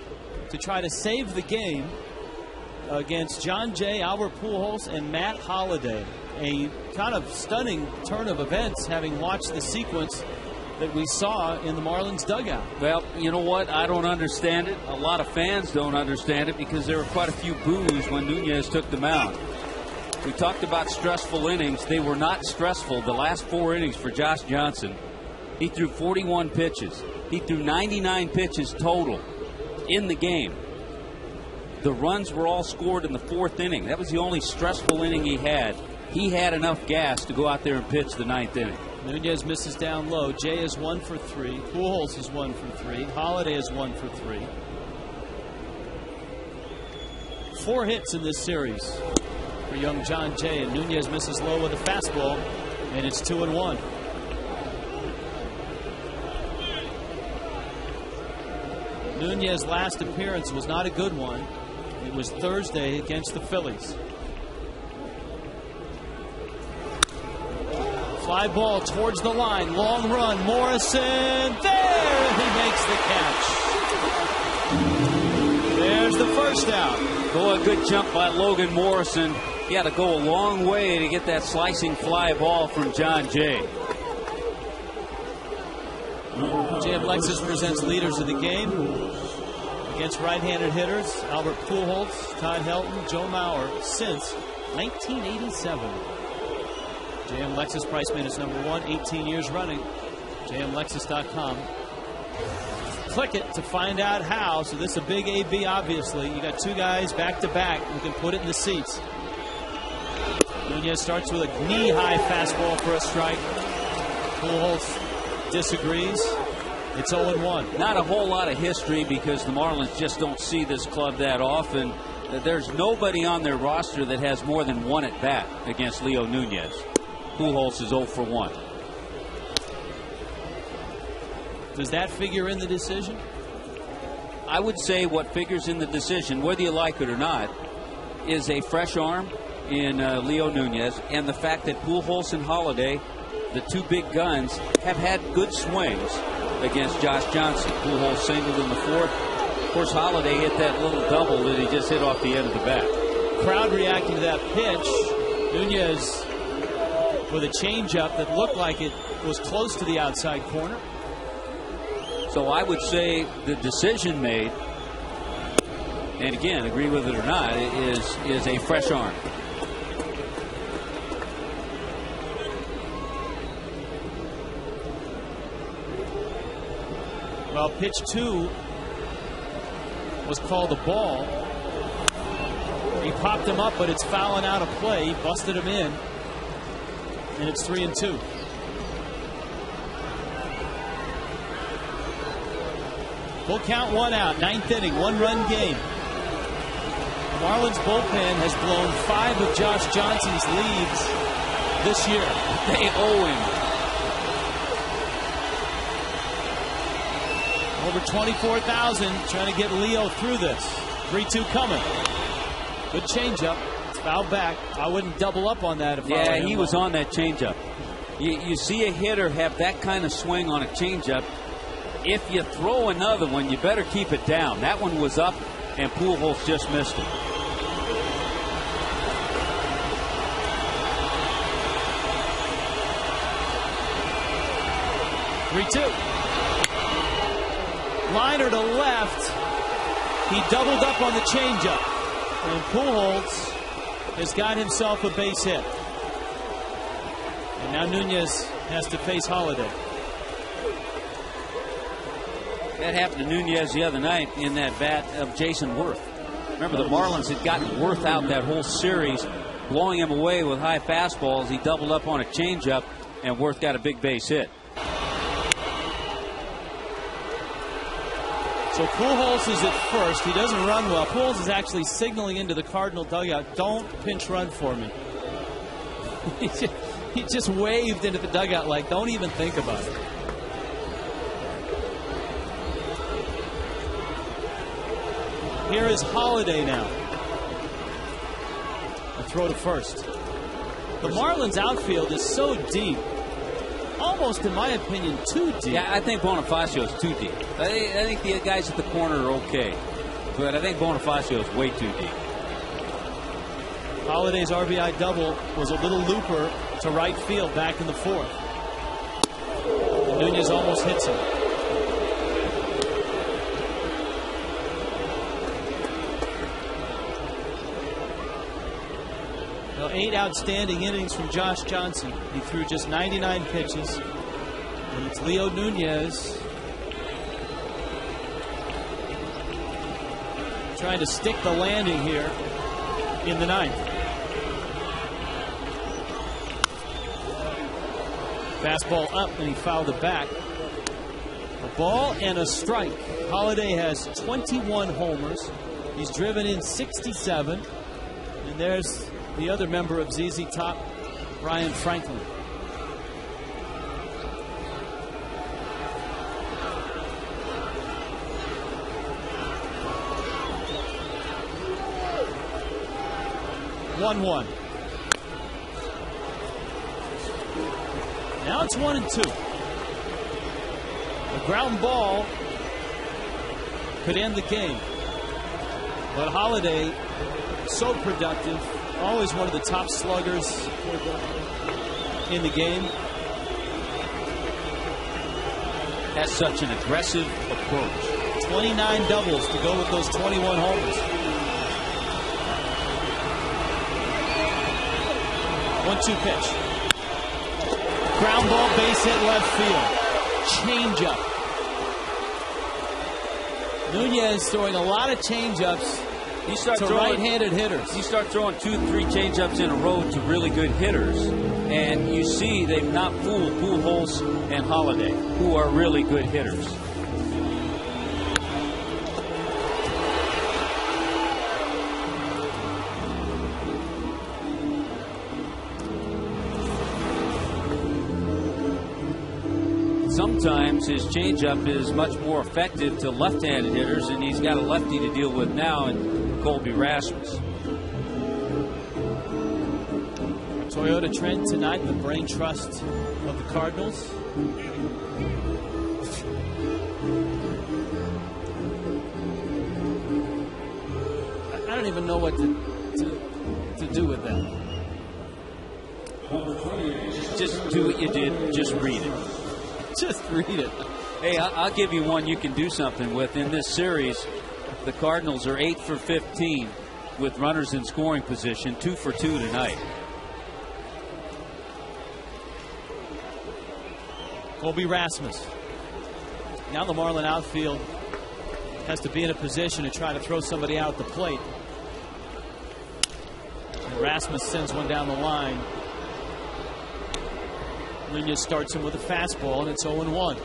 to try to save the game against John Jay, Albert Pujols, and Matt Holliday. A kind of stunning turn of events, having watched the sequence that we saw in the Marlins dugout. Well, you know what? I don't understand it. A lot of fans don't understand it because there were quite a few boos when Nunez took the mound. We talked about stressful innings. They were not stressful. The last 4 innings for Josh Johnson, he threw 41 pitches. He threw 99 pitches total in the game. The runs were all scored in the 4th inning. That was the only stressful inning he had. He had enough gas to go out there and pitch the 9th inning. Nunez misses down low. Jay is 1 for 3. Pujols is 1 for 3. Holliday is 1 for 3. 4 hits in this series for young John Jay, and Nunez misses low with a fastball, and it's 2-1. Nunez's last appearance was not a good one. It was Thursday against the Phillies. Fly ball towards the line. Long run. Morrison. There! He makes the catch. There's the first out. Oh, a good jump by Logan Morrison. He had to go a long way to get that slicing fly ball from John Jay. JM Lexus presents leaders of the game against right-handed hitters. Albert Pujols, Todd Helton, Joe Mauer since 1987. JM Lexus price minus number 1, 18 years running. JMLexus.com. Click it to find out how. So this is a big AB, obviously. You got 2 guys back-to-back who can put it in the seats. Nunez starts with a knee-high fastball for a strike. Pujols disagrees. It's 0-1. Not a whole lot of history because the Marlins just don't see this club that often. There's nobody on their roster that has more than 1 at bat against Leo Nunez. Pujols is 0 for 1. Does that figure in the decision? I would say what figures in the decision, whether you like it or not, is a fresh arm in Leo Nunez, and the fact that Pujols and Holliday, the 2 big guns, have had good swings against Josh Johnson. Pujols singled in the 4th. Of course, Holliday hit that little double that he just hit off the end of the bat. Crowd reacting to that pitch. Nunez with a changeup that looked like it was close to the outside corner. So I would say the decision made, and again, agree with it or not, is a fresh arm. Well, pitch 2 was called a ball. He popped him up, but it's fouling out of play. He busted him in, and it's 3-2. Full count, 1 out, 9th inning, 1-run game. The Marlins bullpen has blown 5 of Josh Johnson's leads this year. They owe him. Over 24,000 trying to get Leo through this. 3-2 coming. Good changeup. Foul back. I wouldn't double up on that if I were him. He was on that changeup. You see a hitter have that kind of swing on a changeup. If you throw another one, you better keep it down. That one was up, and Pujols just missed it. Liner to left. He doubled up on the changeup. And Pujols has got himself a base hit. And now Nunez has to face Holliday. That happened to Nunez the other night in that bat of Jason Worth. Remember, the Marlins had gotten Worth out that whole series, blowing him away with high fastballs. He doubled up on a changeup, and Worth got a big base hit. So Pujols is at first. He doesn't run well. Pujols is actually signaling into the Cardinal dugout, don't pinch run for me. He just waved into the dugout like, don't even think about it. Here is Holliday now. A throw to first. The Marlins outfield is so deep almost, in my opinion, too deep. Yeah, I think Bonifacio is too deep. I think the guys at the corner are okay, but I think Bonifacio is way too deep. Holiday's RBI double was a little looper to right field back in the fourth. And Nunez almost hits him. Well, 8 outstanding innings from Josh Johnson. He threw just 99 pitches. And it's Leo Nunez trying to stick the landing here in the ninth. Fastball up, and he fouled it back. A ball and a strike. Holiday has 21 homers. He's driven in 67. And there's the other member of ZZ Top, Ryan Franklin. One. Now it's 1-2. A ground ball could end the game. But Holiday, so productive, always one of the top sluggers in the game. Has such an aggressive approach. 29 doubles to go with those 21 homers. 1-2 pitch. Ground ball, base hit, left field. Change up. Nunez throwing a lot of change ups to right-handed hitters. You start throwing 2-3 change ups in a row to really good hitters, and you see they've not fooled Pujols and Holiday, who are really good hitters. Sometimes his changeup is much more effective to left-handed hitters, and he's got a lefty to deal with now in Colby Rasmus. Toyota Trent tonight, the brain trust of the Cardinals. I don't even know what to do with that. Just do what you did. Just read it. Just read it. Hey, I'll give you one you can do something with. In this series, the Cardinals are 8 for 15 with runners in scoring position, 2 for 2 tonight. Colby Rasmus. Now the Marlin outfield has to be in a position to try to throw somebody out at the plate. And Rasmus sends one down the line. Nunez starts him with a fastball, and it's 0-1.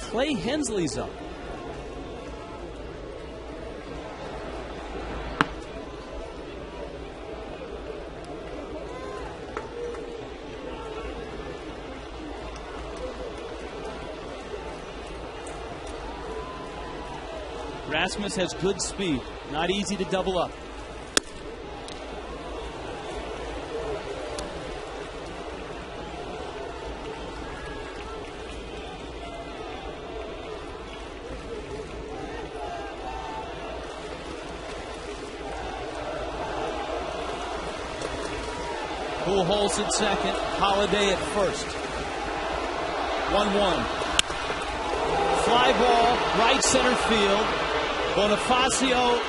Clay Hensley's up. Rasmus has good speed. Not easy to double up. Pujols at second, Holiday at first. 1-1. Fly ball, right center field. Bonifacio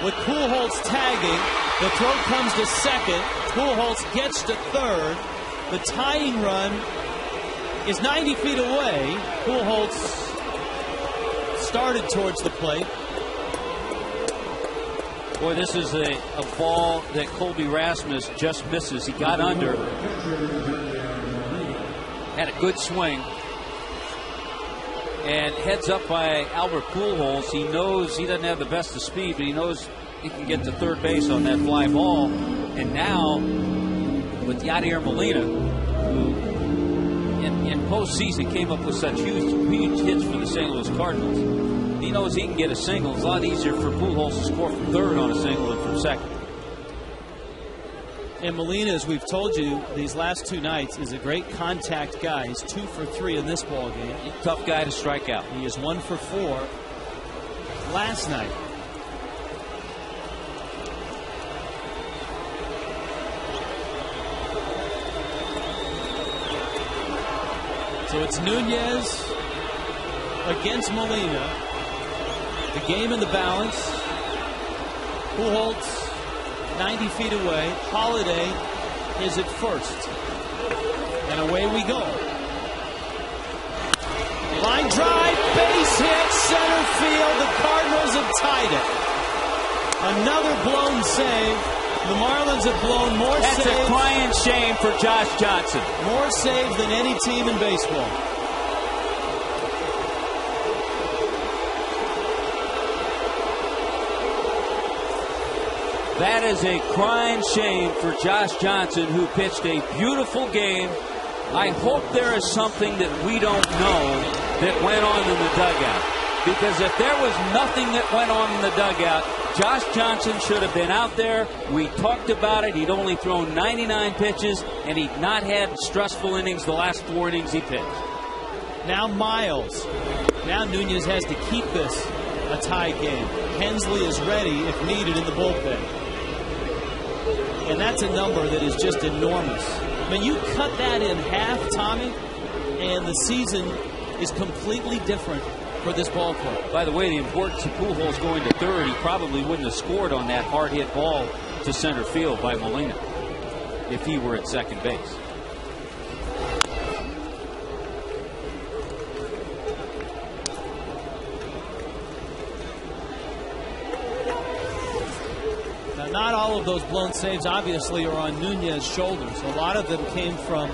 with Pujols tagging. The throw comes to second. Pujols gets to third. The tying run is 90 feet away. Pujols started towards the plate. Boy, this is a ball that Colby Rasmus just misses. He got under, had a good swing, and heads up by Albert Pujols. He knows he doesn't have the best of speed, but he knows he can get to third base on that fly ball. And now, with Yadier Molina, who in postseason came up with such huge hits for the St. Louis Cardinals, he knows he can get a single. It's a lot easier for Pujols to score from third on a single than from second. And Molina, as we've told you these last 2 nights, is a great contact guy. He's 2 for 3 in this ball game. Tough guy to strike out. He is 1 for 4 last night. So it's Nunez against Molina. The game in the balance. Pujols 90 feet away. Holiday is at first. And away we go. Line drive, base hit, center field. The Cardinals have tied it. Another blown save. The Marlins have blown more saves. That's a crying shame for Josh Johnson. More saves than any team in baseball. That is a crying shame for Josh Johnson, who pitched a beautiful game. I hope there is something that we don't know that went on in the dugout. Because if there was nothing that went on in the dugout, Josh Johnson should have been out there. We talked about it. He'd only thrown 99 pitches, and he'd not had stressful innings the last 4 innings he pitched. Now Miles. Now Nunez has to keep this a tie game. Hensley is ready if needed in the bullpen. And that's a number that is just enormous. I mean, you cut that in half, Tommy, and the season is completely different for this ball club. By the way, the importance of Pujols going to third, he probably wouldn't have scored on that hard hit ball to center field by Molina if he were at second base. Now, not all of those blown saves obviously are on Nunez's shoulders. A lot of them came from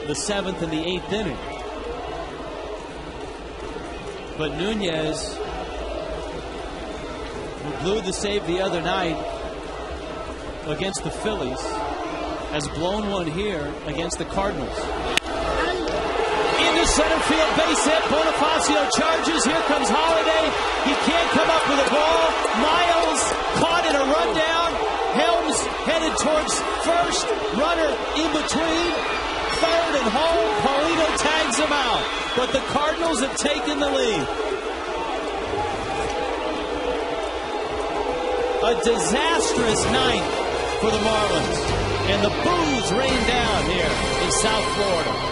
the 7th and the 8th inning. But Nunez, who blew the save the other night against the Phillies, has blown one here against the Cardinals. Into center field, base hit. Bonifacio charges. Here comes Holiday. He can't come up with a ball. Miles caught in a rundown. Helms headed towards first. Runner in between third and home. Paulino tags him out. But the Cardinals have taken the lead. A disastrous night for the Marlins. And the boos rain down here in South Florida.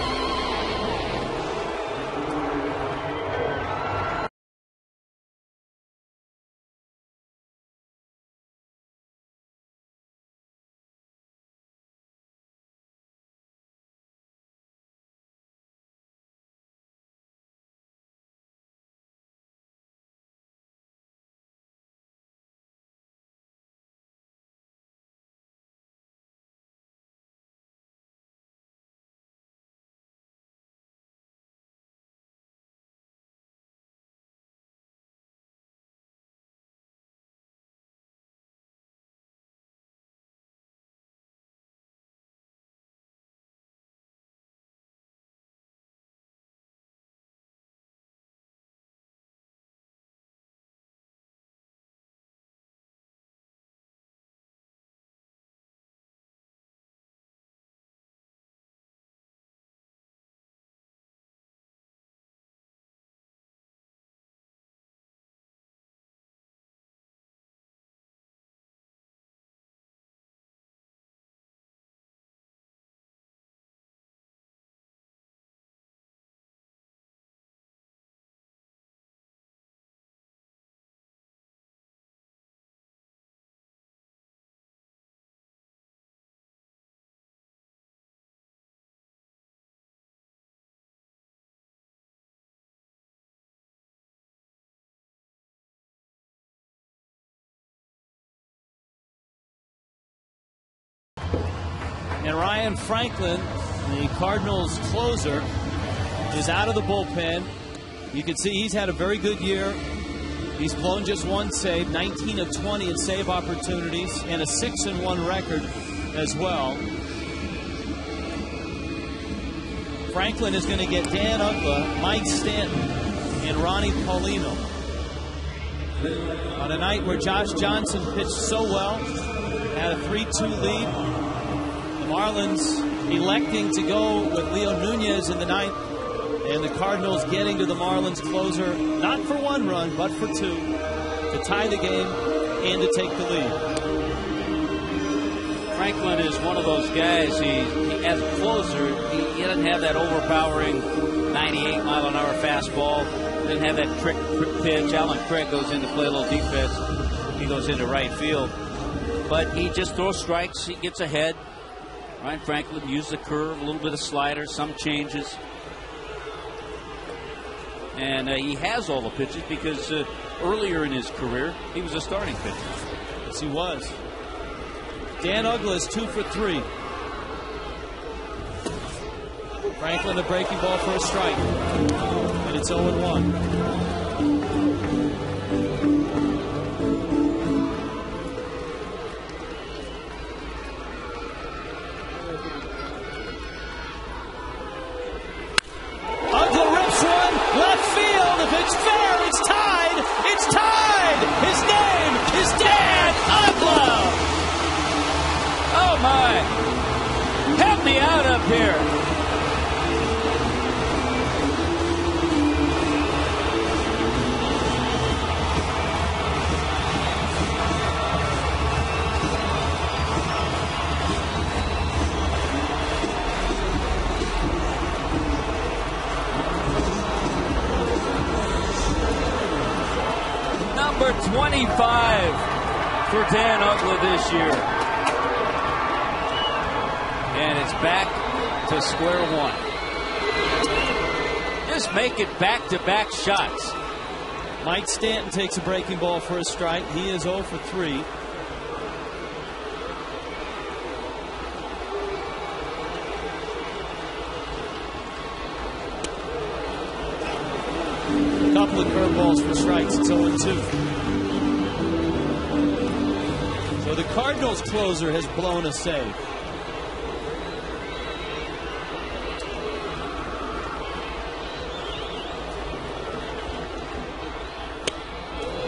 And Ryan Franklin, the Cardinals closer, is out of the bullpen. You can see he's had a very good year. He's blown just one save, 19 of 20 in save opportunities, and a 6-1 record as well. Franklin is going to get Dan Uggla, Mike Stanton, and Ronnie Paulino. On a night where Josh Johnson pitched so well, had a 3-2 lead. The Marlins electing to go with Leo Nunez in the ninth. And the Cardinals getting to the Marlins closer, not for 1 run, but for 2, to tie the game and to take the lead. Franklin is one of those guys, he as a closer, he doesn't have that overpowering 98-mile-an-hour fastball. Doesn't have that trick pitch. Alan Craig goes in to play a little defense. He goes into right field. But he just throws strikes. He gets ahead. Ryan Franklin used the curve, a little bit of slider, some changes. And he has all the pitches because earlier in his career, he was a starting pitcher. Yes, he was. Dan Uggla 2 for 3. Franklin, the breaking ball for a strike. And it's 0-1. Uggla rips one, left field. If it's fair, it's tied. It's tied. His name is Dan Uggla. Oh my! Help me out up here. Number 25 for Dan Uggla this year. And it's back to square one. Just make it back-to-back shots. Mike Stanton takes a breaking ball for a strike. He is 0 for 3. A couple of curveballs for strikes. It's 0-2. So the Cardinals closer has blown a save.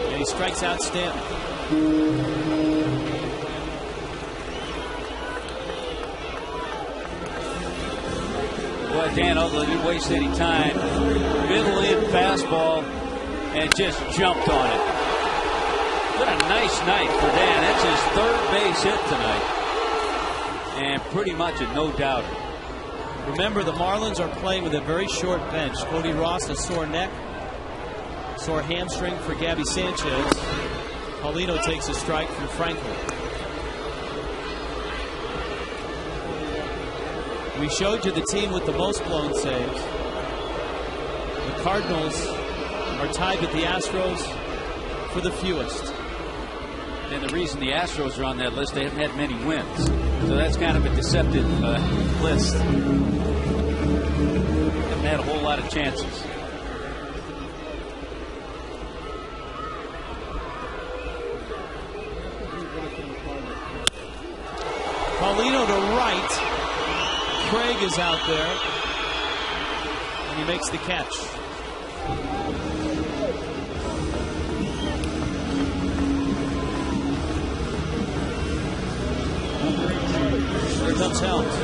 And he strikes out Stanton. Boy, Dan Uggla didn't waste any time. Middle in fastball and just jumped on it. What a nice night for Dan. That's his 3rd base hit tonight. And pretty much a no doubt. Remember, the Marlins are playing with a very short bench. Cody Ross, a sore neck, sore hamstring for Gabby Sanchez. Paulino takes a strike from Franklin. We showed you the team with the most blown saves. The Cardinals are tied with the Astros for the fewest. And the reason the Astros are on that list, they haven't had many wins. So that's kind of a deceptive list. Haven't had a whole lot of chances. Paulino to right. Craig is out there. And he makes the catch. Here comes Helms.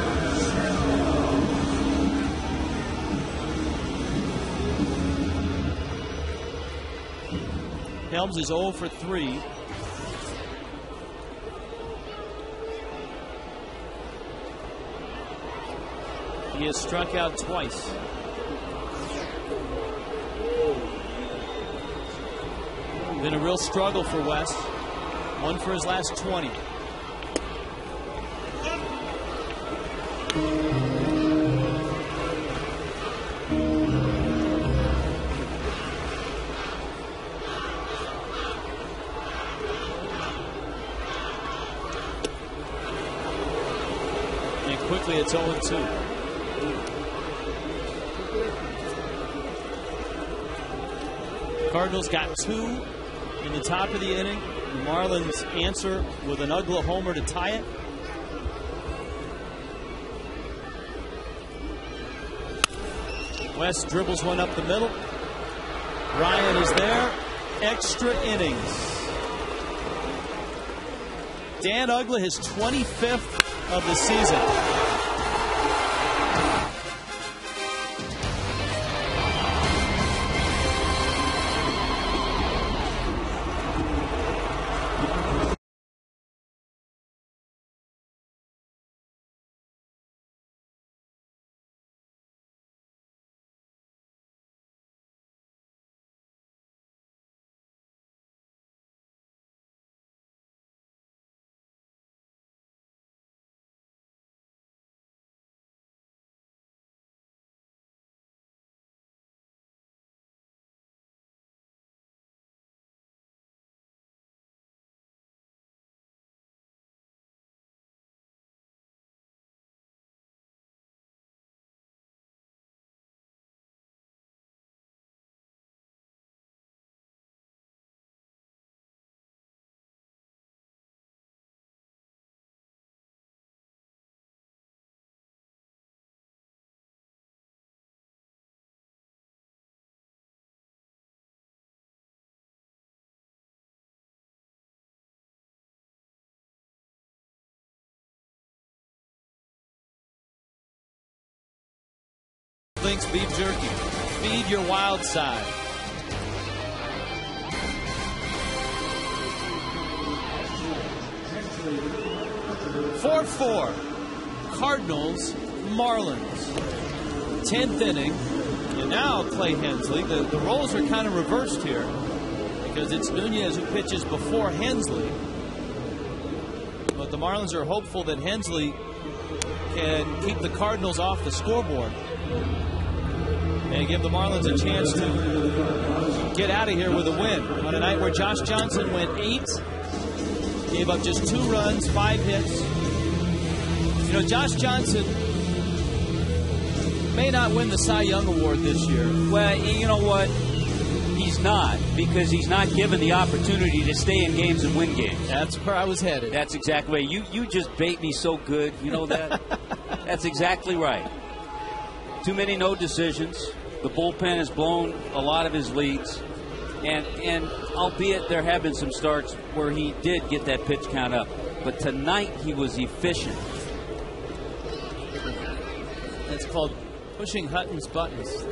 Helms is 0 for 3. He has struck out twice. Been a real struggle for West. 1 for his last 20. And quickly it's 0-2. Cardinals got 2 in the top of the inning. The Marlins answer with an Uggla homer to tie it. West dribbles one up the middle. Ryan is there. Extra innings. Dan Uggla, his 25th of the season. Link's beef jerky. Feed your wild side. Four. Cardinals, Marlins. 10th inning. And now Clay Hensley. The roles are kind of reversed here because it's Nunez who pitches before Hensley. But the Marlins are hopeful that Hensley can keep the Cardinals off the scoreboard and give the Marlins a chance to get out of here with a win on a night where Josh Johnson went 8, gave up just 2 runs, 5 hits. You know, Josh Johnson may not win the Cy Young Award this year. Well, you know what? He's not, because he's not given the opportunity to stay in games and win games. That's where I was headed. That's exactly right. You just bait me so good. You know that? That's exactly right. Too many no decisions. The bullpen has blown a lot of his leads. And albeit there have been some starts where he did get that pitch count up. But tonight he was efficient. That's called pushing Hutton's buttons.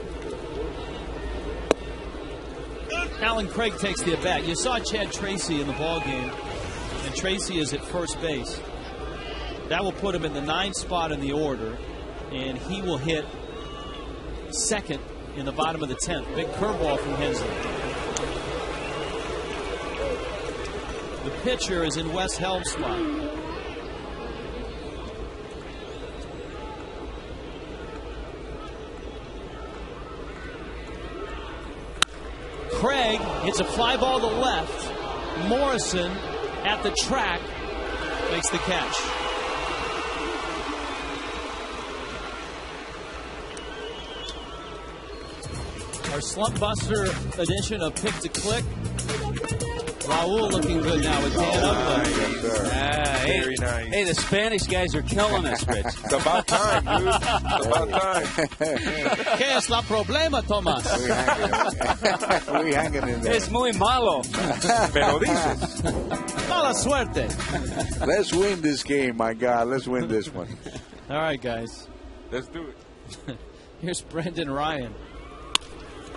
Alan Craig takes the at-bat. You saw Chad Tracy in the ballgame, and Tracy is at first base. That will put him in the 9th spot in the order, and he will hit second in the bottom of the 10th. Big curveball from Hensley. The pitcher is in Wes Helm's spot. Craig hits a fly ball to left. Morrison at the track makes the catch. Our slump buster edition of Pick to Click. Raul looking good now with Dan Uggla. Very nice. Hey, the Spanish guys are killing us, Rich. It's about time, dude. It's about time. ¿Qué es la problema, Tomás? We hanging in there. Es muy malo. Me lo dices. Mala suerte. Let's win this game, my God. Let's win this one. All right, guys. Let's do it. Here's Brendan Ryan.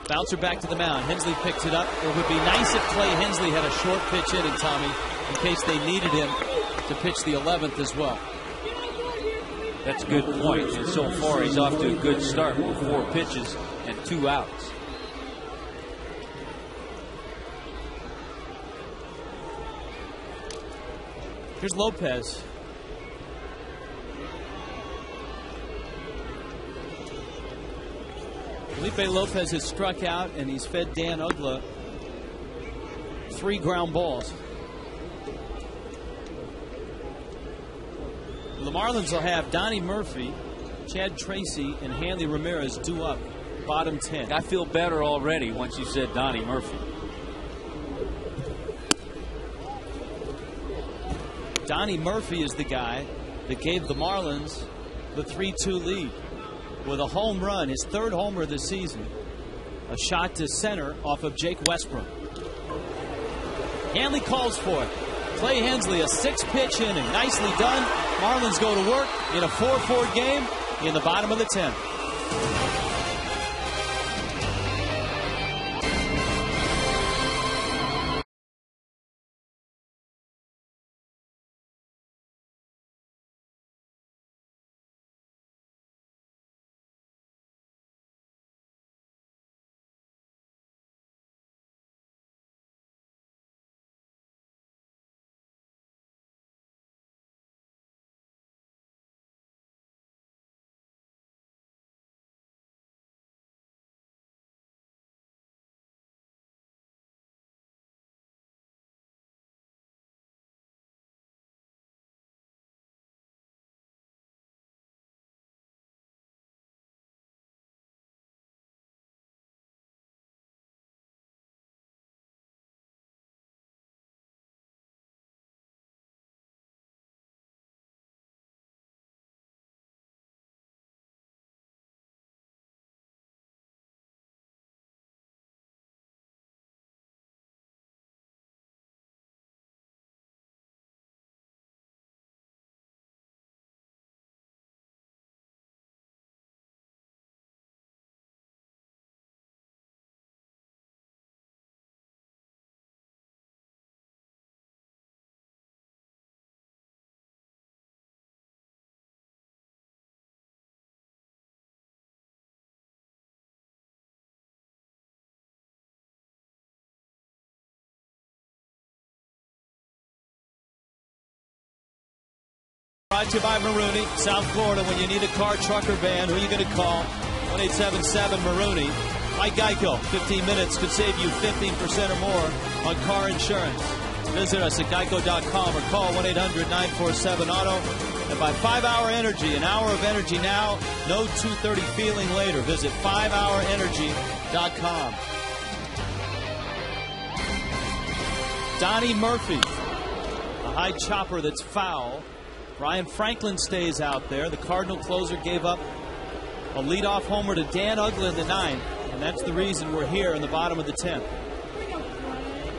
Bouncer back to the mound. Hensley picks it up. It would be nice if Clay Hensley had a short pitch inning, Tommy, in case they needed him to pitch the 11th as well. That's a good point. And so far, he's off to a good start with 4 pitches and 2 outs. Here's Lopez. Felipe Lopez has struck out, and he's fed Dan Uggla 3 ground balls. The Marlins will have Donnie Murphy, Chad Tracy, and Hanley Ramirez due up, bottom 10. I feel better already once you said Donnie Murphy. Donnie Murphy is the guy that gave the Marlins the 3-2 lead with a home run, his 3rd homer this season. A shot to center off of Jake Westbrook. Hanley calls for it. Clay Hensley, a 6-pitch inning. Nicely done. Marlins go to work in a 4-4 game in the bottom of the 10th. Brought to you by Marooney, South Florida. When you need a car, truck, or van, who are you going to call? 1-877-Marooney. By Geico, 15 minutes could save you 15% or more on car insurance. Visit us at geico.com or call 1-800-947-AUTO. And by 5-Hour Energy, an hour of energy now, no 2:30 feeling later. Visit 5hourenergy.com. Donnie Murphy, a high chopper that's foul. Ryan Franklin stays out there. The Cardinal closer gave up a leadoff homer to Dan Uggla in the 9th, and that's the reason we're here in the bottom of the 10th.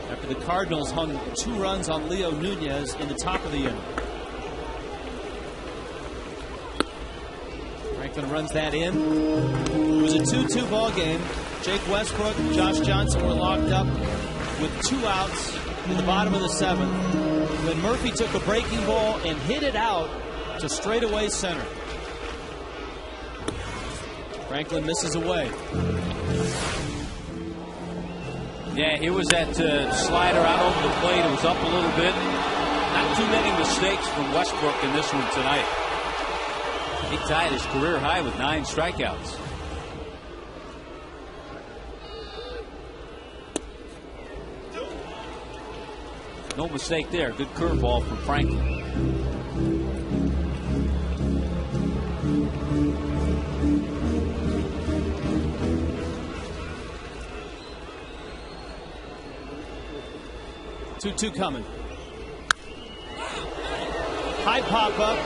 After the Cardinals hung 2 runs on Leo Nunez in the top of the inning. Franklin runs that in. It was a 2-2 ball game. Jake Westbrook and Josh Johnson were locked up with 2 outs in the bottom of the 7th. When Murphy took a breaking ball and hit it out to straightaway center. Franklin misses away. Yeah, it was that slider out over the plate. It was up a little bit. Not too many mistakes from Westbrook in this one tonight. He tied his career high with 9 strikeouts. No mistake there. Good curveball from Franklin. Two coming. High pop up.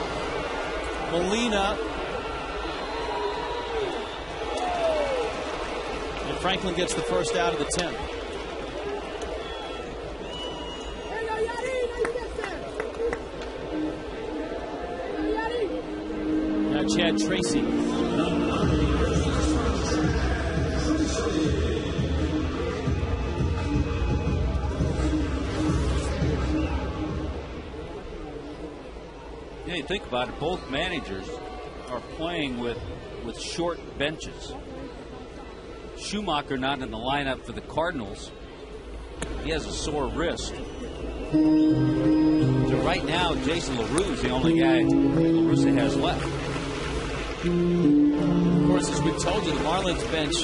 Molina. And Franklin gets the first out of the 10th. Now Chad Tracy. Yeah, you think about it, both managers are playing with short benches. Schumacher not in the lineup for the Cardinals. He has a sore wrist. So right now, Jason LaRue is the only guy La Russa has left. Of course, as we've told you, the Marlins bench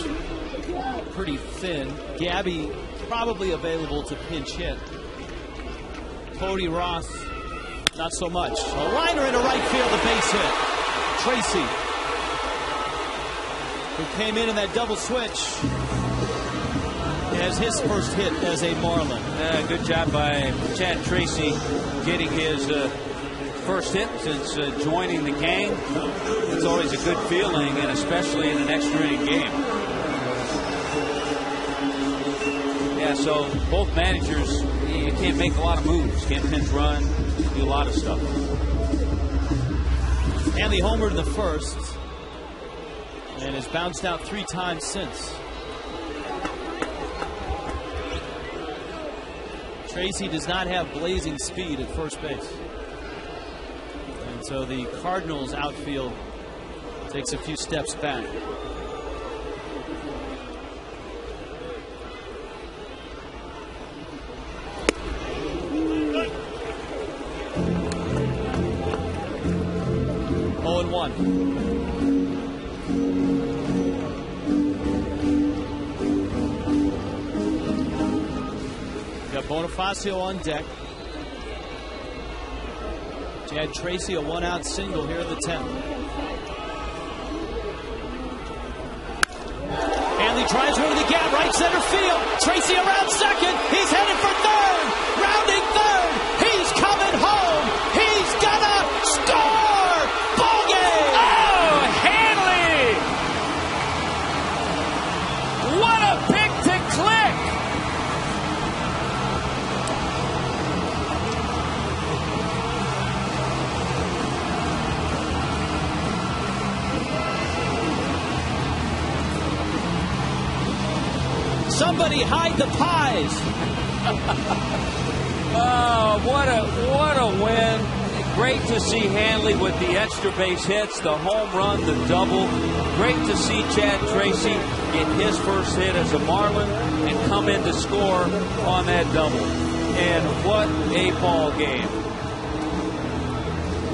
pretty thin. Gabby probably available to pinch hit. Cody Ross, not so much. A liner into right field, a base hit. Tracy, who came in that double switch, has his first hit as a Marlin. Good job by Chad Tracy getting his first hit since joining the gang. It's always a good feeling, and especially in an extra inning game. Yeah, so both managers, you can't make a lot of moves. Can't pinch run, do a lot of stuff. Hanley homered in the first and has bounced out 3 times since. Tracy does not have blazing speed at first base. And so the Cardinals outfield takes a few steps back. Got Bonifacio on deck. Chad Tracy, a 1-out single here in the 10th. Hanley drives over the gap, right center field. Tracy around second. He's headed for third. Rounding third. He's coming home. He's gonna score. Ball game. Oh, Hanley! What a pick to click! Somebody hide the pies. Oh, what a win. Great to see Hanley with the extra base hits, the home run, the double. Great to see Chad Tracy get his first hit as a Marlin and come in to score on that double. And what a ball game.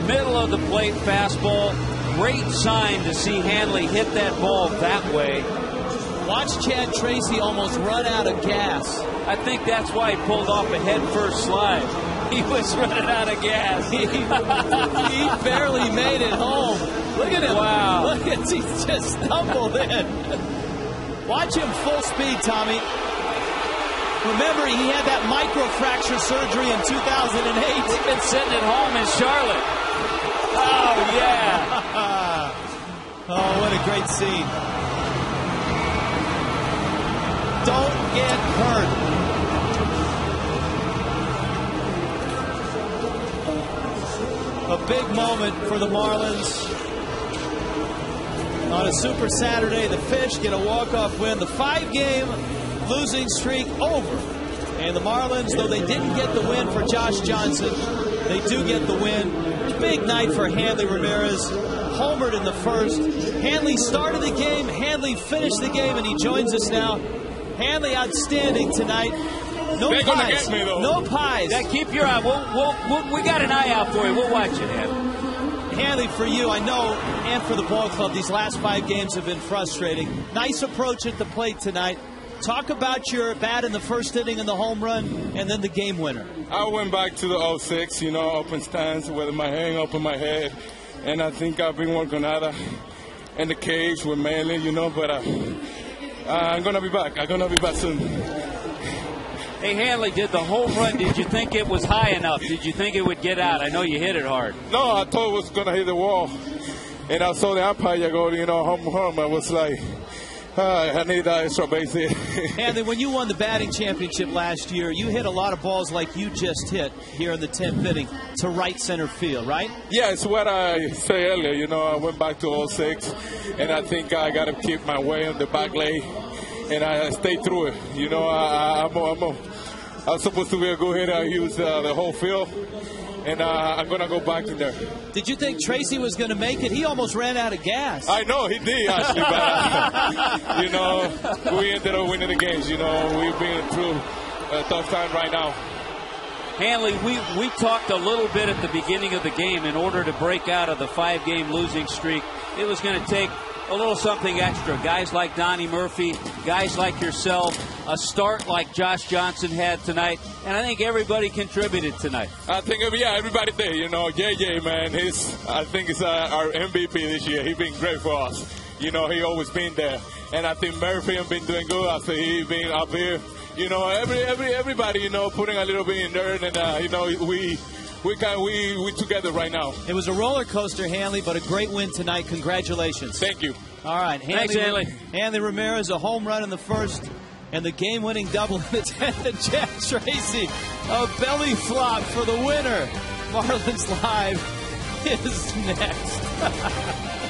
Middle of the plate fastball. Great sign to see Hanley hit that ball that way. Watch Chad Tracy almost run out of gas. I think that's why he pulled off a head-first slide. He was running out of gas. He barely made it home. Look at him. Wow. Look at he just stumbled in. Watch him full speed, Tommy. Remember, he had that microfracture surgery in 2008. He's been sitting at home in Charlotte. Oh, yeah. Oh, what a great scene. Don't get hurt. A big moment for the Marlins. On a Super Saturday, the Fish get a walk-off win. The 5-game losing streak over. And the Marlins, though they didn't get the win for Josh Johnson, they do get the win. Big night for Hanley Ramirez. Homered in the first. Hanley started the game. Hanley finished the game, and he joins us now. Hanley outstanding tonight. No They're pies. gonna get me, though. No pies. Now keep your eye. We got an eye out for you. We'll watch it, Hanley. Hanley, for you, I know, and for the ball club, these last 5 games have been frustrating. Nice approach at the plate tonight. Talk about your bat in the first inning and the home run, and then the game winner. I went back to the 06, open stance with my hand up in my head, and I think I've been working out in the cage with Manley, but I'm going to be back. I'm going to be back soon. Hey, Hanley, did the home run, did you think it was high enough? Did you think it would get out? I know you hit it hard. No, I thought it was going to hit the wall. And I saw the umpire go, home. I was like, I need that extra base hit. Hanley, when you won the batting championship last year, you hit a lot of balls like you just hit here in the 10th inning to right center field, right? Yeah, it's what I said earlier. I went back to 06, and I think I got to keep my way on the back leg, and I stayed through it. I'm supposed to be a good hitter. I use the whole field, and I'm going to go back in there. Did you think Tracy was going to make it? He almost ran out of gas. I know, he did, actually, but, we ended up winning the games. We've been through a tough time right now. Hanley, we talked a little bit at the beginning of the game. In order to break out of the 5-game losing streak, it was going to take a little something extra. Guys like Donnie Murphy, guys like yourself, a start like Josh Johnson had tonight, and I think everybody contributed tonight. I think, everybody did. JJ, man, I think it's our MVP this year. He's been great for us. He always been there. And I think Murphy has been doing good after he's been up here. Everybody, putting a little bit in there, and, we together right now. It was a roller coaster, Hanley, but a great win tonight. Congratulations. Thank you. All right, Thanks, Hanley. Hanley Ramirez, a home run in the first, And the game-winning double in the 10th, and Jack Tracy, a belly flop for the winner. Marlins Live is next.